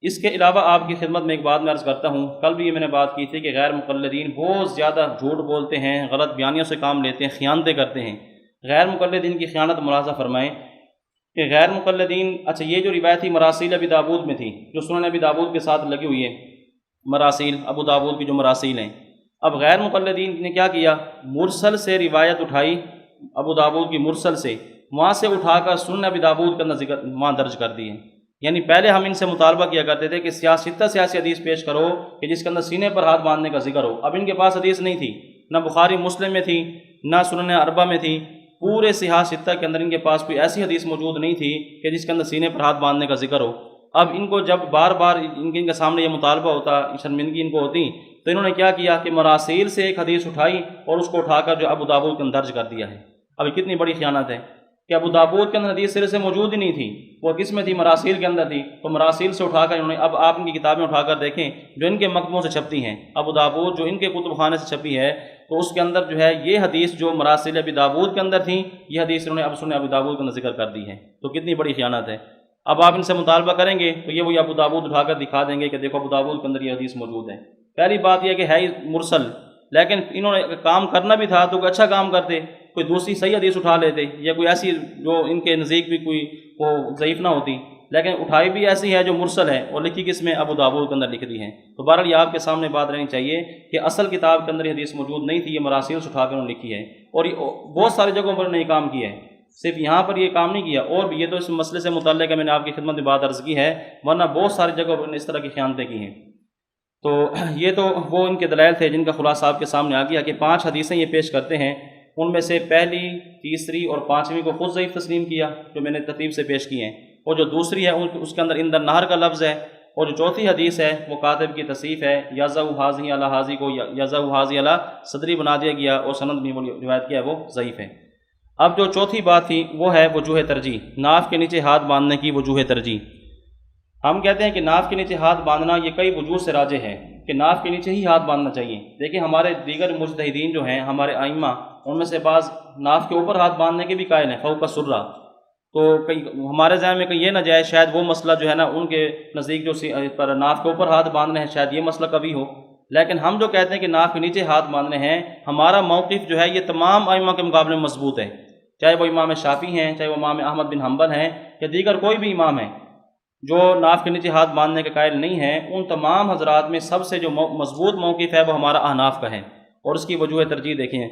اس کے علاوہ آپ کی خدمت میں ایک بات میں عرض کرتا ہوں، کل بھی یہ میں نے بات کی تھی کہ غیر مقلدین بہت زیادہ جھوٹ بولتے ہیں، غلط بیانیوں سے کام لیتے ہیں، خیانتیں کرتے ہیں۔ غیر مقلدین کی خیانت ملاحظہ فرمائیں کہ غیر مقلدین، اچھا یہ جو روایت تھی مراسیل ابی داؤد میں تھی، جو سنن ابی داؤد کے ساتھ لگی ہوئی ہے، مراسیل ابو داؤد کی جو مراسیل ہیں، اب غیر مقلدین نے کیا کیا، مرسل سے روایت اٹھائی، ابو داؤد کی مرسل سے، وہاں سے اٹھا کر سنن ابی داؤد کا ذکر وہاں درج کر دی ہے۔ یعنی پہلے ہم ان سے مطالبہ کیا کرتے تھے کہ سیاسی حدیث پیش کرو کہ جس کے اندر سینے پر ہاتھ باندھنے کا ذکر ہو، اب ان کے پاس حدیث نہیں تھی، نہ بخاری مسلم میں تھی، نہ سنن اربعہ میں تھی، پورے صحاح ستہ کے اندر ان کے پاس کوئی ایسی حدیث موجود نہیں تھی کہ جس کے اندر سینے پر ہاتھ باندھنے کا ذکر ہو۔ اب ان کو جب بار بار ان کے سامنے یہ مطالبہ ہوتا، شرمندگی ان کو ہوتی، تو انہوں نے کیا کیا کہ مراسیل سے ایک حدیث اٹھائی اور اس کو اٹھا کر جو ابو داؤد کے اندر درج کر دیا ہے۔ اب یہ کتنی بڑی خیانت ہے کہ ابو داؤد کے اندر حدیث سرے سے موجود ہی نہیں تھی، وہ کس میں تھی، مراسیل کے اندر تھی، تو مراسیل سے اٹھا کر انہوں نے، اب آپ ان کی کتابیں اٹھا کر دیکھیں جو ان کے مکتبوں سے چھپتی ہیں، ابو داؤد جو ان کے کتب خانے سے چھپی ہے، تو اس کے اندر جو ہے یہ حدیث جو مراسیل ابی داؤد کے اندر تھی، یہ حدیث انہوں نے اب سنن ابی داؤد کے اندر ذکر کر دی ہے، تو کتنی بڑی خیانت ہے۔ اب آپ ان سے مطالبہ کریں گے تو یہ وہی ابو داؤد اٹھا کر دکھا دیں گے کہ دیکھو ابو داؤد کے اندر یہ حدیث موجود ہے۔ پہلی بات یہ کہ ہے ہی مرسل، لیکن انہوں نے کام کرنا بھی تھا تو اچھا کام کرتے، کوئی دوسری صحیح حدیث اٹھا لیتے، یا کوئی ایسی جو ان کے نزدیک بھی کوئی وہ ضعیف نہ ہوتی، لیکن اٹھائی بھی ایسی ہے جو مرسل ہے اور لکھی کس میں، ابو داؤد کے اندر لکھ دی ہے۔ تو بہرحال یہ آپ کے سامنے بات رہنی چاہیے کہ اصل کتاب کے اندر یہ حدیث موجود نہیں تھی، یہ مراسیل سے اٹھا کر انہوں نے لکھی ہے، اور یہ بہت ساری جگہوں پر نہیں کام کیا ہے، صرف یہاں پر یہ کام نہیں کیا، اور بھی یہ تو اس مسئلے سے متعلق ہے، میں نے آپ کی خدمت میں بات عرض کی ہے، ورنہ بہت ساری جگہوں پر اس طرح کی خیانتیں کی ہیں۔ تو یہ تو وہ ان کے دلائل تھے جن کا خلاصہ آپ کے سامنے آ گیا کہ 5 حدیثیں یہ پیش کرتے ہیں، ان میں سے پہلی، تیسری اور 5ویں کو خود ضعیف تسلیم کیا جو میں نے ترتیب سے پیش کی ہیں، اور جو دوسری ہے اس کے اندر اندر نہر کا لفظ ہے، اور جو چوتھی حدیث ہے وہ کاتب کی تصحیف ہے، یضع حاضی علی حاضی کو یضع حاضی علی صدری بنا دیا گیا، اور سند بھی وہ روایت کیا ہے وہ ضعیف ہے۔ اب جو چوتھی بات تھی وہ ہے وجوہ ترجیح، ناف کے نیچے ہاتھ باندھنے کی وجوہ ترجیح۔ ہم کہتے ہیں کہ ناف کے نیچے ہاتھ باندھنا یہ کئی وجوہ سے راجح ہے کہ ناف کے نیچے ہی ہاتھ باندھنا چاہیے۔ دیکھیں ہمارے دیگر مجتہدین جو ہیں، ہمارے ائمہ، ان میں سے بعض ناف کے اوپر ہاتھ باندھنے کے بھی قائل ہیں، فوق السرہ، تو کئی ہمارے ذہن میں کہیں یہ نہ جائے شاید وہ مسئلہ جو ہے نا ان کے نزدیک جو پر ناف کے اوپر ہاتھ باندھنے ہیں شاید یہ مسئلہ کبھی ہو، لیکن ہم جو کہتے ہیں کہ ناف کے نیچے ہاتھ باندھنے ہیں، ہمارا موقف جو ہے یہ تمام ائمہ کے مقابلے میں مضبوط ہے، چاہے وہ امام شافعی ہیں، چاہے وہ امام احمد بن حنبل ہیں، یا دیگر کوئی بھی امام ہیں جو ناف کے نیچے ہاتھ باندھنے کے قائل نہیں ہیں، ان تمام حضرات میں سب سے جو مضبوط موقف ہے وہ ہمارا احناف کا ہے، اور اس کی وجوہ ترجیح دیکھیں،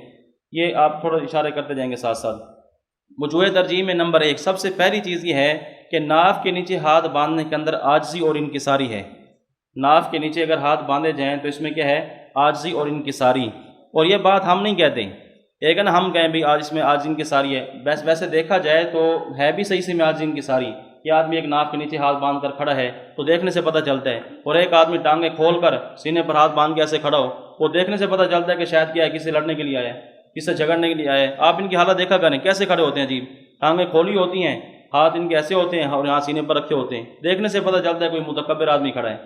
یہ آپ تھوڑا اشارے کرتے جائیں گے ساتھ ساتھ۔ وجوہ ترجیح میں نمبر 1 سب سے پہلی چیز یہ ہے کہ ناف کے نیچے ہاتھ باندھنے کے اندر عاجزی اور انکساری ہے۔ ناف کے نیچے اگر ہاتھ باندھے جائیں تو اس میں کیا ہے، عاجزی اور انکساری، اور یہ بات ہم نہیں کہتے، ایک نا ہم کہیں بھی آج اس میں عاجزی انکساری ہے، ویسے دیکھا جائے تو ہے بھی صحیح سے میں عاجزی انکساری، کہ آدمی ایک ناف کے نیچے ہاتھ باندھ کر کھڑا ہے تو دیکھنے سے پتہ چلتا ہے، اور ایک آدمی ٹانگیں کھول کر سینے پر ہاتھ باندھ کے ایسے کھڑا ہو، وہ دیکھنے سے پتہ چلتا ہے کہ شاید کیا ہے، کسی سے لڑنے کے لیے آیا ہے، کسی سے جھگڑنے کے لیے آیا ہے۔ آپ ان کی حالت دیکھا کریں کیسے کھڑے ہوتے ہیں، عجیب، ٹانگیں کھولی ہوتی ہیں، ہاتھ ان کے ایسے ہوتے ہیں اور یہاں سینے پر رکھے ہوتے ہیں، دیکھنے سے پتہ چلتا ہے کوئی متکبر آدمی کھڑا ہے،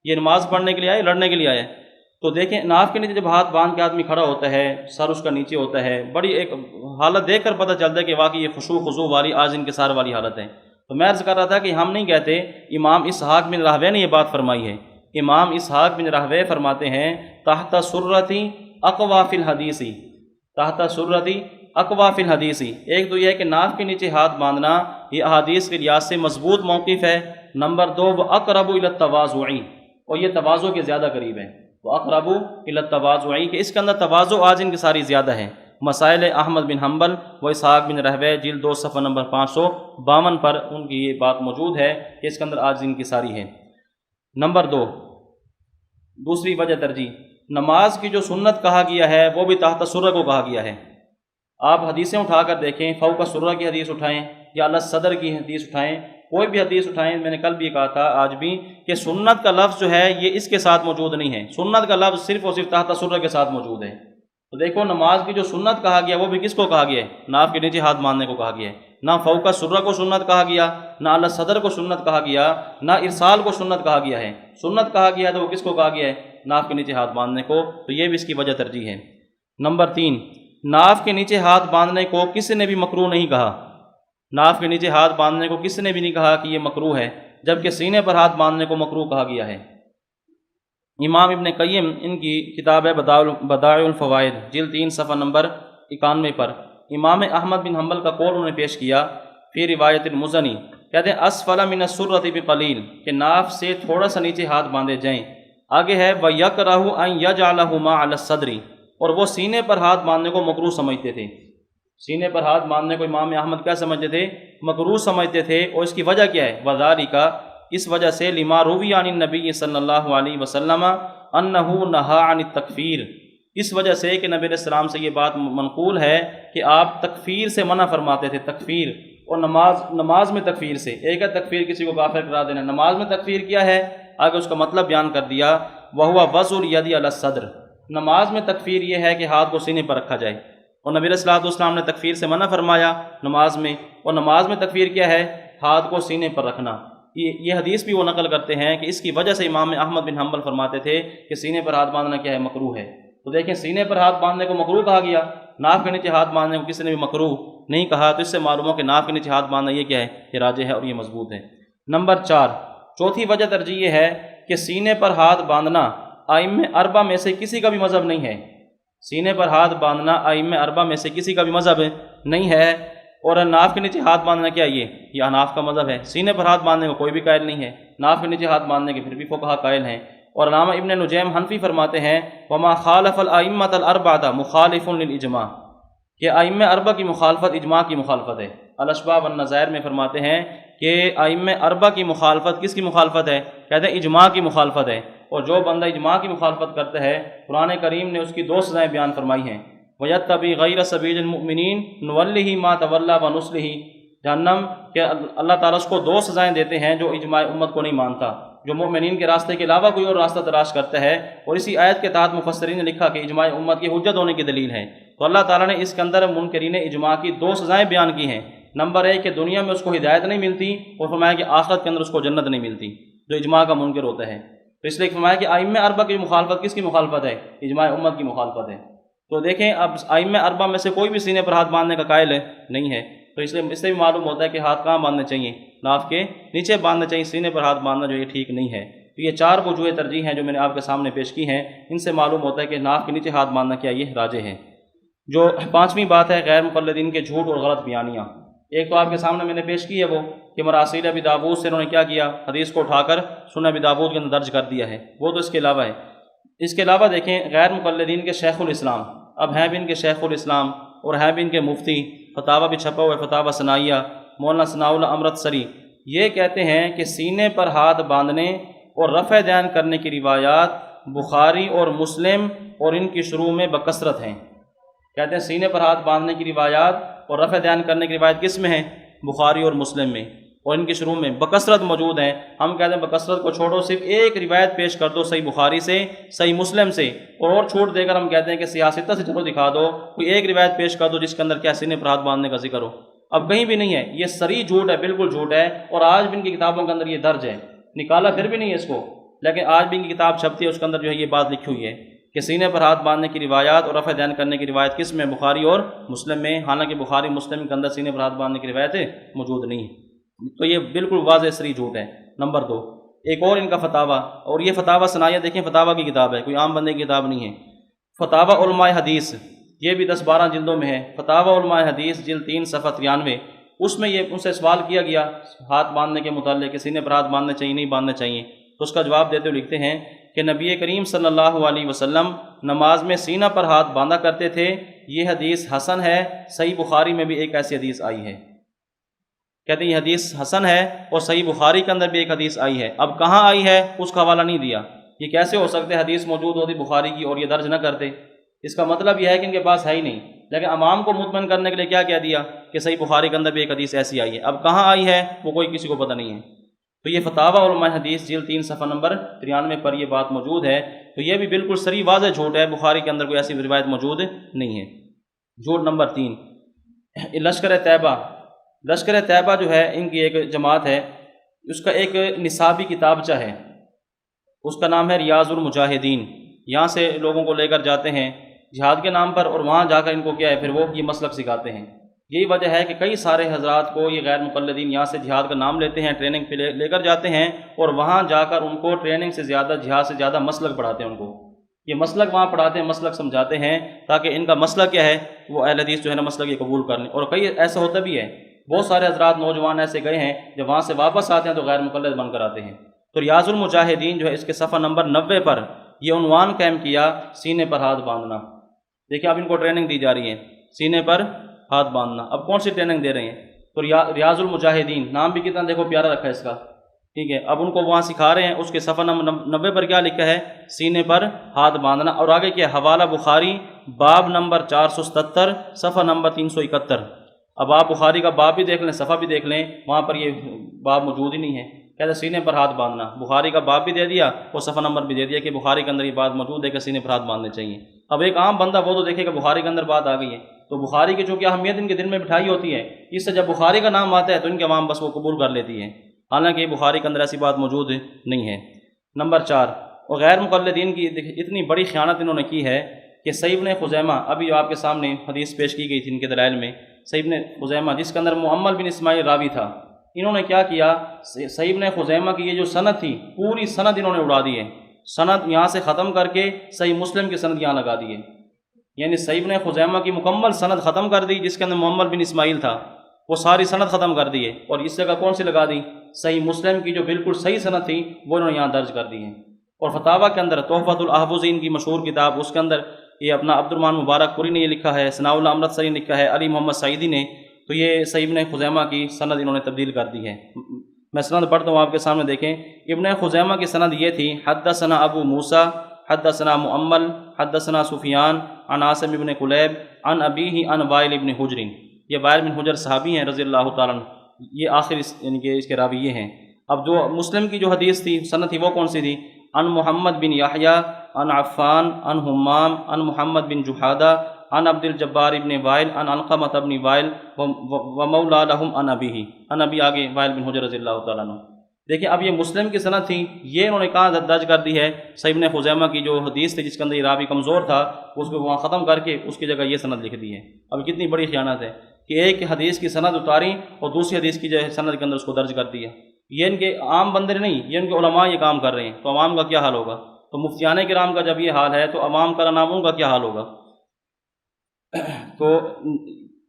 یہ نماز پڑھنے کے لیے آیا، لڑنے کے لیے آیا ہے۔ تو دیکھیں ناف کے نیچے جب ہاتھ باندھ کے آدمی کھڑا ہوتا ہے، سر اس کا نیچے ہوتا ہے، بڑی ایک حالت دیکھ کر پتہ چلتا ہے کہ واقعی یہ خشوع خضوع والی عاجز انکسار والی حالت ہے۔ تو میں عرض کر رہا تھا کہ ہم نہیں کہتے، امام اسحاق بن راہوے نے یہ بات فرمائی ہے، امام اسحاق بن راہوے فرماتے ہیں تحت سرتی اقوا فی الحدیثی، تحت سرتی اقوا فی الحدیثی، ایک تو یہ ہے کہ ناف کے نیچے ہاتھ باندھنا یہ احادیث کے لحاظ سے مضبوط موقف ہے، نمبر 2 وہ اقرب الی التواضع، اور یہ تواضع کے زیادہ قریب ہے، وہ اقرب الی التواضع کہ اس کے اندر تواضع عاجز انکساری زیادہ ہے۔ مسائل احمد بن حنبل و اسحاق بن راہوے جلد 2 صفحہ نمبر 552 پر ان کی یہ بات موجود ہے کہ اس کے اندر عاجز انکساری ہے۔ نمبر 2 دوسری وجہ ترجیح، نماز کی جو سنت کہا گیا ہے وہ بھی تحت سرہ کو کہا گیا ہے۔ آپ حدیثیں اٹھا کر دیکھیں، فوق سرہ کی حدیث اٹھائیں یا اللہ صدر کی حدیث اٹھائیں، کوئی بھی حدیث اٹھائیں، میں نے کل بھی کہا تھا آج بھی کہ سنت کا لفظ جو ہے یہ اس کے ساتھ موجود نہیں ہے، سنت کا لفظ صرف اور صرف تحت سرہ کے ساتھ موجود ہے۔ تو دیکھو نماز کی جو سنت کہا گیا وہ بھی کس کو کہا گیا ہے؟ ناف کے نیچے ہاتھ باندھنے کو کہا گیا ہے، نہ فوق سرہ کو سنت کہا گیا، نہ اعلی صدر کو سنت کہا گیا، نہ ارسال کو سنت کہا گیا ہے۔ سنت کہا گیا تو وہ کس کو کہا گیا ہے؟ ناف کے نیچے ہاتھ باندھنے کو، تو یہ بھی اس کی وجہ ترجیح ہے۔ نمبر 3، ناف کے نیچے ہاتھ باندھنے کو کسی نے بھی مکروہ نہیں کہا، ناف کے نیچے ہاتھ باندھنے کو کسی نے بھی نہیں کہا کہ یہ مکروہ ہے، جبکہ سینے پر ہاتھ باندھنے کو مکروہ کہا گیا ہے۔ امام ابن قیم ان کی کتاب ہے بدائع الفوائد جلد 3 صفحہ نمبر 91 پر امام احمد بن حنبل کا قول انہوں نے پیش کیا فی روایت المزنی، کہتے ہیں اسفل من السرۃ بقلیل، کہ ناف سے تھوڑا سا نیچے ہاتھ باندھے جائیں۔ آگے ہے وَيَكْرَهُ أَن يَجْعَلَهُمَا عَلَى الصَّدْرِ، اور وہ سینے پر ہاتھ باندھنے کو مکروہ سمجھتے تھے، سینے پر ہاتھ باندھنے کو امام احمد کیا سمجھتے تھے؟ مکروہ سمجھتے تھے، اور اس کی وجہ کیا ہے؟ وَذَلِكَ، اس وجہ سے لما روی عن النبی صلی اللہ علیہ وسلم انہ نہا عن التکفیر، اس وجہ سے کہ نبی علیہ السلام سے یہ بات منقول ہے کہ آپ تکفیر سے منع فرماتے تھے، تکفیر، اور نماز میں تکفیر سے، ایک ہے تکفیر کسی کو کافر قرار دینا، نماز میں تکفیر کیا ہے؟ آگے اس کا مطلب بیان کر دیا، وَهُوَ وَضْعُ الْيَدِ عَلَى الصَّدْرِ، نماز میں تکفیر یہ ہے کہ ہاتھ کو سینے پر رکھا جائے، اور نبی علیہ السلام نے تکفیر سے منع فرمایا نماز میں، اور نماز میں تکفیر کیا ہے؟ ہاتھ کو سینے پر رکھنا۔ یہ حدیث بھی وہ نقل کرتے ہیں کہ اس کی وجہ سے امام احمد بن حنبل فرماتے تھے کہ سینے پر ہاتھ باندھنا کیا ہے؟ مکروہ ہے۔ تو دیکھیں سینے پر ہاتھ باندھنے کو مکروہ کہا گیا، ناف کے نیچے ہاتھ باندھنے کو کسی نے بھی مکروہ نہیں کہا، تو اس سے معلوم ہو کہ ناف کے نیچے ہاتھ باندھنا یہ کیا ہے؟ یہ راجح ہے اور یہ مضبوط ہے۔ نمبر 4، چوتھی وجہ ترجیح یہ ہے کہ سینے پر ہاتھ باندھنا ائمہ اربعہ میں سے کسی کا بھی مذہب نہیں ہے، سینے پر ہاتھ باندھنا ائمہ اربعہ میں سے کسی کا بھی مذہب نہیں ہے، اور ناف کے نیچے ہاتھ باندھنا کیا یہ حناف کا مذہب ہے۔ سینے پر ہاتھ باندھنے کو کوئی بھی قائل نہیں ہے، ناف کے نیچے ہاتھ باندھنے کے پھر بھی فقہا قائل ہیں، اور علامہ ابن نجیم حنفی فرماتے ہیں وما خالف الائمۃ الاربعۃ مخالف للاجماع، کہ ائمہ اربعہ کی مخالفت اجماع کی مخالفت ہے۔ الاشباح والنظائر میں فرماتے ہیں کہ ائمہ اربعہ کی مخالفت کس کی مخالفت ہے؟ کہتے ہیں اجماع کی مخالفت ہے، اور جو بندہ اجماع کی مخالفت کرتا ہے قرآن کریم نے اس کی 2 سزائیں بیان فرمائی ہیں، وَيَتَّبِعْ غَيْرَ سَبِيلِ الْمُؤْمِنِينَ نُوَلِّهِ مَا تَوَلَّى وَنُصْلِهِ جہنم، کہ اللہ تعالیٰ اس کو 2 سزائیں دیتے ہیں جو اجماع امت کو نہیں مانتا، جو مومنین کے راستے کے علاوہ کوئی اور راستہ تلاش کرتا ہے، اور اسی آیت کے تحت مفسرین نے لکھا کہ اجماع امت کی حجت ہونے کی دلیل ہے، تو اللہ تعالیٰ نے اس کے اندر منکرین اجماع کی 2 سزائیں بیان کی ہیں۔ نمبر 1 کہ دنیا میں اس کو ہدایت نہیں ملتی، اور فرمایا کہ آخرت کے اندر اس کو جنت نہیں ملتی جو اجماع کا منکر ہوتا ہے۔ تو اس لیے فرمایا کہ ائمہ اربعہ کی مخالفت کس کی مخالفت ہے؟ اجماع امت کی مخالفت ہے۔ تو دیکھیں اب ائمہ اربعہ میں سے کوئی بھی سینے پر ہاتھ باندھنے کا قائل نہیں ہے، تو اس سے بھی معلوم ہوتا ہے کہ ہاتھ کہاں باندھنے چاہیے؟ ناف کے نیچے باندھنا چاہیے، سینے پر ہاتھ باندھنا جو یہ ٹھیک نہیں ہے۔ تو یہ 4 وجوہ ترجیح ہیں جو میں نے آپ کے سامنے پیش کی ہیں، ان سے معلوم ہوتا ہے کہ ناف کے نیچے ہاتھ باندھنا کیا یہ راجح ہے۔ جو 5ویں بات ہے غیر مقلدین کے جھوٹ اور غلط بیانیاں، ایک تو آپ کے سامنے میں نے پیش کی ہے وہ کہ مراسیل ابی داؤد سے انہوں نے کیا کیا؟ حدیث کو اٹھا کر سنن ابی داؤد کے اندر درج کر دیا ہے، وہ تو اس کے علاوہ ہے۔ اس کے علاوہ دیکھیں غیر مقلدین کے شیخ الاسلام، اب ہیں بھی ان کے شیخ الاسلام اور ہیں بھی ان کے مفتی، فتاویٰ بھی چھپا ہوا ہے فتاویٰ ثنائیہ، مولانا ثناء اللہ امرتسری، یہ کہتے ہیں کہ سینے پر ہاتھ باندھنے اور رفع دین کرنے کی روایات بخاری اور مسلم اور ان کی شروع میں بکثرت ہیں۔ کہتے ہیں سینے پر ہاتھ باندھنے کی روایات اور رفع دین کرنے کی روایت کس میں ہیں؟ بخاری اور مسلم میں، اور ان کی شروع میں بکثرت موجود ہیں۔ ہم کہتے ہیں بکثرت کو چھوڑو، صرف ایک روایت پیش کر دو صحیح بخاری سے، صحیح مسلم سے، اور چھوٹ دے کر ہم کہتے ہیں کہ سیاستہ سے چلو دکھا دو، کوئی ایک روایت پیش کر دو جس کے اندر کیا سینے پر ہاتھ باندھنے کا ذکر ہو۔ اب کہیں بھی نہیں ہے، یہ صریح جھوٹ ہے، بالکل جھوٹ ہے، اور آج بھی ان کی کتابوں کے اندر یہ درج ہے، نکالا پھر بھی نہیں ہے اس کو، لیکن آج بھی ان کی کتاب چھپتی ہے، اس کے اندر جو ہے یہ بات لکھی ہوئی ہے کہ سینے پر ہاتھ باندھنے کی روایات اور رفع دین کرنے کی روایت کس میں؟ بخاری اور مسلم میں، حالانکہ بخاری مسلم کے اندر سینے پر ہاتھ باندھنے کی روایتیں موجود نہیں ہیں، تو یہ بالکل واضح صریح جھوٹ ہے۔ نمبر 2، ایک اور ان کا فتاویٰ، اور یہ فتاویٰ ثنائیہ دیکھیں فتاویٰ کی کتاب ہے، کوئی عام بندے کی کتاب نہیں ہے، فتاویٰ علماء حدیث، یہ بھی 10-12 جلدوں میں ہے، فتاویٰ علماء حدیث جلد 3 صفحہ 93، اس میں یہ ان سے سوال کیا گیا ہاتھ باندھنے کے متعلق کہ سینے پر ہاتھ باندھنے چاہیے نہیں باندھنے چاہیے، تو اس کا جواب دیتے ہوئے لکھتے ہیں کہ نبی کریم صلی اللہ علیہ وسلم نماز میں سینہ پر ہاتھ باندھا کرتے تھے، یہ حدیث حسن ہے، صحیح بخاری میں بھی ایک ایسی حدیث آئی ہے، کہتے ہیں یہ حدیث حسن ہے اور صحیح بخاری کے اندر بھی ایک حدیث آئی ہے۔ اب کہاں آئی ہے اس کا حوالہ نہیں دیا، یہ کیسے ہو سکتے حدیث موجود ہوتی بخاری کی اور یہ درج نہ کرتے؟ اس کا مطلب یہ ہے کہ ان کے پاس ہے ہی نہیں، لیکن عوام کو مطمئن کرنے کے لیے کیا کہہ دیا کہ صحیح بخاری کے اندر بھی ایک حدیث ایسی آئی ہے. اب کہاں آئی ہے وہ کوئی کسی کو پتہ نہیں ہے. تو یہ فتاوی علماء حدیث جلد 3 صفحہ نمبر 93 پر یہ بات موجود ہے. تو یہ بھی بالکل صریح واضح جھوٹ ہے، بخاری کے اندر کوئی ایسی روایت موجود نہیں ہے. جھوٹ نمبر 3، لشکر طیبہ. لشکر طیبہ جو ہے ان کی ایک جماعت ہے، اس کا ایک نصابی کتابچہ ہے، اس کا نام ہے ریاض المجاہدین. یہاں سے لوگوں کو لے کر جاتے ہیں جہاد کے نام پر، اور وہاں جا کر ان کو کیا ہے پھر وہ یہ مسلک سکھاتے ہیں. یہی وجہ ہے کہ کئی سارے حضرات کو یہ غیر مقلدین یہاں سے جہاد کا نام لیتے ہیں، ٹریننگ پہ لے کر جاتے ہیں، اور وہاں جا کر ان کو ٹریننگ سے زیادہ جہاد سے زیادہ مسلک پڑھاتے ہیں. ان کو یہ مسلک وہاں پڑھاتے ہیں، مسلک سمجھاتے ہیں، تاکہ ان کا مسلک کیا ہے وہ اہل حدیث جو ہے نا مسلک یہ قبول کر لیں. اور کئی ایسا ہوتا بھی ہے، بہت سارے حضرات نوجوان ایسے گئے ہیں جب وہاں سے واپس آتے ہیں تو غیر مقلد بن کر آتے ہیں. تو ریاض المجاہدین جو ہے اس کے صفحہ نمبر 90 پر یہ عنوان قائم کیا، سینے پر ہاتھ باندھنا. دیکھیں اب ان کو ٹریننگ دی جا رہی ہے، سینے پر ہاتھ باندھنا. اب کون سی ٹریننگ دے رہے ہیں؟ تو ریاض المجاہدین، نام بھی کتنا دیکھو پیارا رکھا ہے اس کا، ٹھیک ہے. اب ان کو وہاں سکھا رہے ہیں. اس کے صفحہ نمبر 90 پر کیا لکھا ہے؟ سینے پر ہاتھ باندھنا. اور آگے کیا؟ حوالہ بخاری باب نمبر 477 صفحہ نمبر 371. اب آپ بخاری کا باب بھی دیکھ لیں، صفحہ بھی دیکھ لیں، وہاں پر یہ باب موجود ہی نہیں ہے. کہتے سینے پر ہاتھ باندھنا، بخاری کا باب بھی دے دیا اور صفحہ نمبر بھی دے دیا کہ بخاری کے اندر یہ بات موجود ہے کہ سینے پر ہاتھ باندھنے چاہیے. اب ایک عام بندہ وہ تو دیکھے کہ بخاری کے اندر بات آ گئی ہے، تو بخاری کی جو کہ اہمیت ان کے دل میں بٹھائی ہوتی ہے، اس سے جب بخاری کا نام آتا ہے تو ان کے عوام بس وہ قبول کر لیتی ہے، حالانکہ بخاری کے اندر ایسی بات موجود نہیں ہے. نمبر 4، اور غیر مقلدین کی اتنی بڑی خیانت انہوں نے کی ہے کہ صحیح ابن خزیمہ، ابھی آپ کے سامنے حدیث پیش کی گئی تھی ان کے دلائل میں، صحیح ابن خزیمہ جس کے اندر معمر بن اسماعیل راوی تھا، انہوں نے کیا کیا؟ صحیح ابن خزیمہ کی یہ جو سند تھی پوری سند انہوں نے اڑا دی ہے. سند یہاں سے ختم کر کے صحیح مسلم کی سند یہاں لگا دی ہے. یعنی صحیح ابن خزیمہ کی مکمل سند ختم کر دی، جس کے اندر معمر بن اسماعیل تھا وہ ساری سند ختم کر دی ہے، اور اس جگہ کون سی لگا دی؟ صحیح مسلم کی جو بالکل صحیح سند تھی وہ انہوں نے یہاں درج کر دی ہے. اور فتاویٰ کے اندر تحفۃ الاحفظین کی مشہور کتاب، اس کے اندر یہ اپنا عبد الرحمن مبارک پوری نے یہ لکھا ہے، ثناء اللہ امرتسری نے لکھا ہے، علی محمد سعیدی نے، تو یہ صحیح ابن خزیمہ کی سند انہوں نے تبدیل کر دی ہے. میں سند پڑھتا ہوں آپ کے سامنے دیکھیں. ابن خزیمہ کی سند یہ تھی: حدثنا ابو موسیٰ حدثنا مؤمل حدثنا سفیان عن عاصم ابن قلیب عن ابیہ عن وائل ابن حجر. یہ وائل بن حجر صحابی ہیں رضی اللہ تعالیٰ عنہ، یہ آخر یعنی کہ اس کے راوی یہ ہیں. اب جو مسلم کی جو حدیث تھی سند تھی وہ کون سی تھی؟ عن محمد بن یحییٰ عن عفان عن حمام عن محمد بن جحادہ عن عبد الجبار ابن وائل عن علقمۃ ابن وائل ومولا لہم عن ابیہ. عن ابی آگے وائل بن حجر رضی اللہ تعالیٰ عنہ. دیکھیں اب یہ مسلم کی سند تھی، یہ انہوں نے کہاں درج کر دی ہے؟ صحیح ابن خزیمہ کی جو حدیث تھی جس کے اندر یہ راوی کمزور تھا اس کو وہاں ختم کر کے اس کی جگہ یہ سند لکھ دی ہے. اب کتنی بڑی خیانت ہے کہ ایک حدیث کی سند اتاری اور دوسری حدیث کی جو ہے سند کے اندر اس کو درج کر دیا. یہ ان کے عام بندے نہیں، یہ ان کے علماء یہ کام کر رہے ہیں، تو عوام کا کیا حال ہوگا؟ تو مفتیان کرام کا جب یہ حال ہے تو عوام کا نام ان کا کیا حال ہوگا؟ تو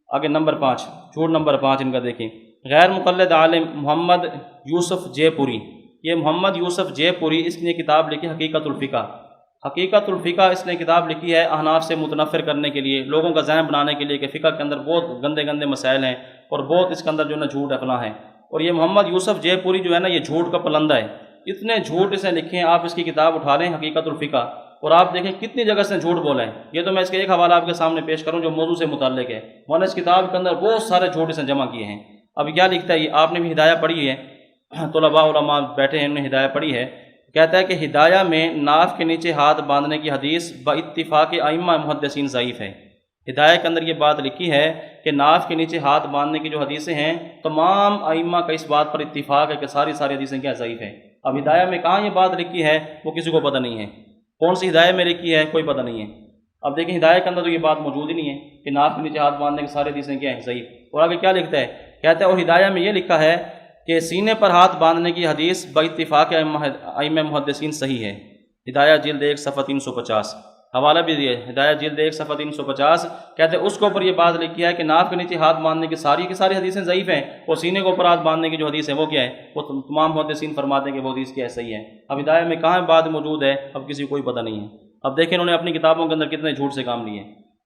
آگے نمبر 5، جھوٹ نمبر 5 ان کا دیکھیں. غیر مقلد عالم محمد یوسف جے پوری، یہ محمد یوسف جے پوری اس نے کتاب لکھی حقیقت الفقہ. حقیقت الفقہ اس نے کتاب لکھی ہے احناف سے متنفر کرنے کے لیے، لوگوں کا ذہن بنانے کے لیے کہ فقہ کے اندر بہت گندے گندے مسائل ہیں اور بہت اس کے اندر جو ہے نا جھوٹ اپنا ہے. اور یہ محمد یوسف جے پوری جو ہے نا یہ جھوٹ کا پلندہ ہے، اتنے جھوٹ اسے لکھے ہیں. آپ اس کی کتاب اٹھا لیں حقیقت الفقہ اور آپ دیکھیں کتنی جگہ سے جھوٹ بولا ہے. یہ تو میں اس کے ایک حوالہ آپ کے سامنے پیش کروں جو موضوع سے متعلق ہے، میں نے اس کتاب کے اندر بہت سارے جھوٹ اسے جمع کیے ہیں. اب کیا لکھتا ہے یہ؟ آپ نے بھی ہدایہ پڑھی ہے، طلباء علماء بیٹھے ہیں انہوں نے ہدایہ پڑھی ہے. کہتا ہے کہ ہدایہ میں ناف کے نیچے ہاتھ باندھنے کی حدیث باتفاق ائمہ محدثین ضعیف ہے. ہدایہ کے اندر یہ بات لکھی ہے کہ ناف کے نیچے ہاتھ باندھنے کی جو حدیثیں ہیں تمام ائمہ کا اس بات پر اتفاق ہے کہ ساری حدیثیں کیا ضعیف ہیں. اب ہدایہ میں کہاں یہ بات لکھی ہے وہ کسی کو پتہ نہیں ہے، کون سی ہدایہ میں لکھی ہے کوئی پتہ نہیں ہے. اب دیکھیں ہدایہ کے اندر تو یہ بات موجود ہی نہیں ہے کہ ناف کے نیچے ہاتھ باندھنے کی ساری حدیثیں کیا ہیں ضعیف. اور آگے کیا لکھتا ہے؟ کہتا ہے اور ہدایہ میں یہ لکھا ہے کہ سینے پر ہاتھ باندھنے کی حدیث باتفاق ائمہ محدثین صحیح ہے. ہدایہ جلد 1 صفحہ 350 حوالہ بھی دیا ہے، ہدایہ جلد 1 صفحہ 350. کہتے ہیں اس کے اوپر یہ بات لکھی ہے کہ ناف کے نیچے ہاتھ باندھنے کی ساری حدیثیں ضعیف ہیں اور سینے کے اوپر ہاتھ باندھنے کی جو حدیث ہے وہ کیا ہے؟ وہ تمام محدثین فرماتے ہیں کہ وہ حدیث کیا ہے؟ صحیح ہے. اب ہدایہ میں کہاں بات موجود ہے اب کسی کو کوئی پتہ نہیں ہے. اب دیکھیں انہوں نے اپنی کتابوں کے اندر کتنے جھوٹ سے کام لیے.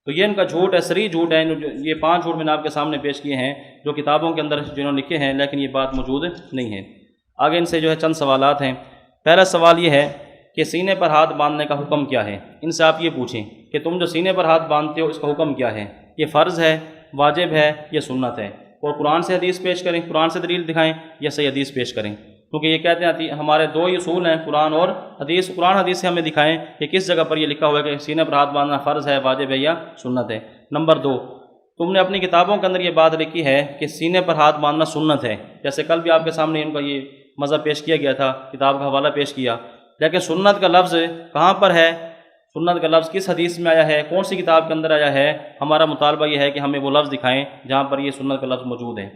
تو یہ ان کا جھوٹ ہے، صریح جھوٹ ہے. یہ 5 جھوٹ میں نے آپ کے سامنے پیش کیے ہیں جو کتابوں کے اندر جنہوں نے لکھے ہیں، لیکن یہ بات موجود نہیں ہے. آگے ان سے جو ہے چند سوالات ہیں. پہلا سوال یہ ہے کہ سینے پر ہاتھ باندھنے کا حکم کیا ہے؟ ان سے آپ یہ پوچھیں کہ تم جو سینے پر ہاتھ باندھتے ہو اس کا حکم کیا ہے، یہ فرض ہے، واجب ہے یا سنت ہے، اور قرآن سے حدیث پیش کریں، قرآن سے دلیل دکھائیں یا صحیح حدیث پیش کریں، کیونکہ یہ کہتے ہیں ہمارے دو ہی اصول ہیں، قرآن اور حدیث۔ قرآن حدیث سے ہمیں دکھائیں کہ کس جگہ پر یہ لکھا ہوا ہے کہ سینے پر ہاتھ باندھنا فرض ہے، واجب ہے یا سنت ہے۔ نمبر 2، تم نے اپنی کتابوں کے اندر یہ بات لکھی ہے کہ سینے پر ہاتھ باندھنا سنت ہے، جیسے کل بھی آپ کے سامنے ان کا یہ مذہب پیش کیا گیا تھا، کتاب کا حوالہ پیش کیا، لیکن سنت کا لفظ کہاں پر ہے، سنت کا لفظ کس حدیث میں آیا ہے، کون سی کتاب کے اندر آیا ہے؟ ہمارا مطالبہ یہ ہے کہ ہمیں وہ لفظ دکھائیں جہاں پر یہ سنت کا لفظ موجود ہے۔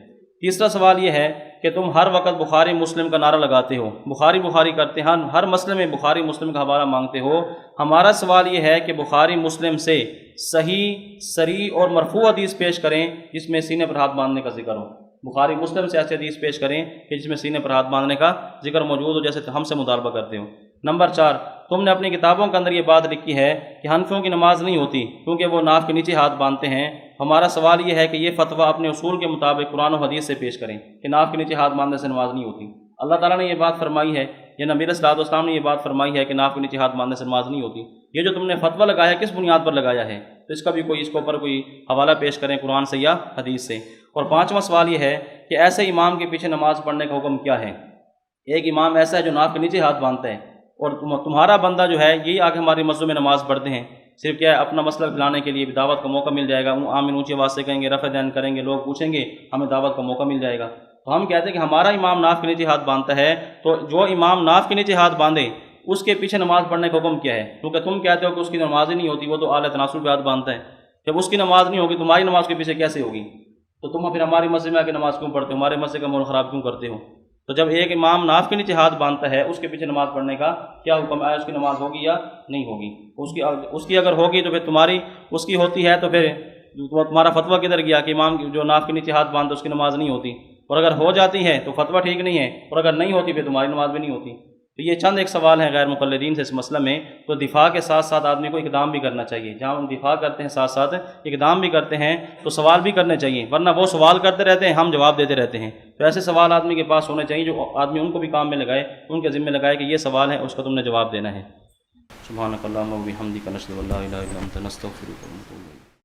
تیسرا سوال یہ ہے کہ تم ہر وقت بخاری مسلم کا نعرہ لگاتے ہو، بخاری بخاری کرتے ہیں، ہر مسئلے میں بخاری مسلم کا حوالہ مانگتے ہو۔ ہمارا سوال یہ ہے کہ بخاری مسلم سے صحیح، صریح اور مرفوع حدیث پیش کریں جس میں سینے پر ہاتھ باندھنے کا ذکر ہو۔ بخاری مسلم سے ایسے حدیث پیش کریں کہ جس میں سینے پر ہاتھ باندھنے کا ذکر موجود ہو، جیسے ہم سے مطالبہ کرتے ہو۔ نمبر 4، تم نے اپنی کتابوں کے اندر یہ بات لکھی ہے کہ حنفیوں کی نماز نہیں ہوتی کیونکہ وہ ناف کے نیچے ہاتھ باندھتے ہیں۔ ہمارا سوال یہ ہے کہ یہ فتویٰ اپنے اصول کے مطابق قرآن و حدیث سے پیش کریں کہ ناف کے نیچے ہاتھ باندھنے سے نماز نہیں ہوتی۔ اللہ تعالیٰ نے یہ بات فرمائی ہے، یا نبی صلی اللہ علیہ وسلم نے یہ بات فرمائی ہے کہ ناف کے نیچے ہاتھ باندھنے سے نماز نہیں ہوتی۔ یہ جو تم نے فتویٰ لگایا ہے کس بنیاد پر لگایا ہے؟ تو اس کا بھی اس کے اوپر کوئی حوالہ پیش کریں قرآن سے یا حدیث سے۔ اور 5واں سوال یہ ہے کہ ایسے امام کے پیچھے نماز پڑھنے کا حکم کیا ہے؟ ایک امام ایسا ہے جو ناف کے نیچے ہاتھ باندھتا ہے، اور تمہارا بندہ جو ہے یہی آ کے ہماری مسجد میں نماز پڑھتے ہیں، صرف کیا ہے اپنا مسئلہ پھیلانے کے لیے دعوت کا موقع مل جائے گا، آمین اونچی آواز سے کہیں گے، رفع دین کریں گے، لوگ پوچھیں گے، ہمیں دعوت کا موقع مل جائے گا۔ تو ہم کہتے ہیں کہ ہمارا امام ناف کے نیچے ہاتھ باندھتا ہے، تو جو امام ناف کے نیچے ہاتھ باندھے اس کے پیچھے نماز پڑھنے کا حکم کیا ہے؟ کیونکہ تم کہتے ہو کہ اس کی نماز ہی نہیں ہوتی، وہ تو اعلیٰ تناسل پہ ہاتھ باندھتا ہے۔ جب اس کی نماز نہیں ہوگی تمہاری نماز کے پیچھے کیسے ہوگی؟ تو تم پھر ہماری مسجد میں آ کے نماز کیوں پڑھتے ہو؟ ہمارے مسجد کا ماحول خراب کیوں کرتے ہو؟ تو جب ایک امام ناف کے نیچے ہاتھ باندھتا ہے اس کے پیچھے نماز پڑھنے کا کیا حکم ہے؟ اس کی نماز ہوگی یا نہیں ہوگی؟ اس کی اگر ہوگی تو پھر تمہاری اس کی ہوتی ہے تو پھر تمہارا فتویٰ کدھر گیا کہ امام جو ناف کے نیچے ہاتھ باندھتا اس کی نماز نہیں ہوتی؟ اور اگر ہو جاتی ہے تو فتویٰ ٹھیک نہیں ہے، اور اگر نہیں ہوتی پھر تمہاری نماز بھی نہیں ہوتی۔ تو یہ چند ایک سوال ہیں غیر مقلدین سے اس مسئلہ میں، تو دفاع کے ساتھ ساتھ آدمی کو اقدام بھی کرنا چاہیے، جہاں ہم دفاع کرتے ہیں ساتھ ساتھ اقدام بھی کرتے ہیں تو سوال بھی کرنے چاہیے، ورنہ وہ سوال کرتے رہتے ہیں ہم جواب دیتے رہتے ہیں۔ تو ایسے سوال آدمی کے پاس ہونے چاہیے جو آدمی ان کو بھی کام میں لگائے، ان کے ذمہ لگائے کہ یہ سوال ہے اس کا تم نے جواب دینا ہے۔ سبحانک اللہم و بحمدک نشہد ان لا الہ الا انت نستغفرک و نتوب الیک۔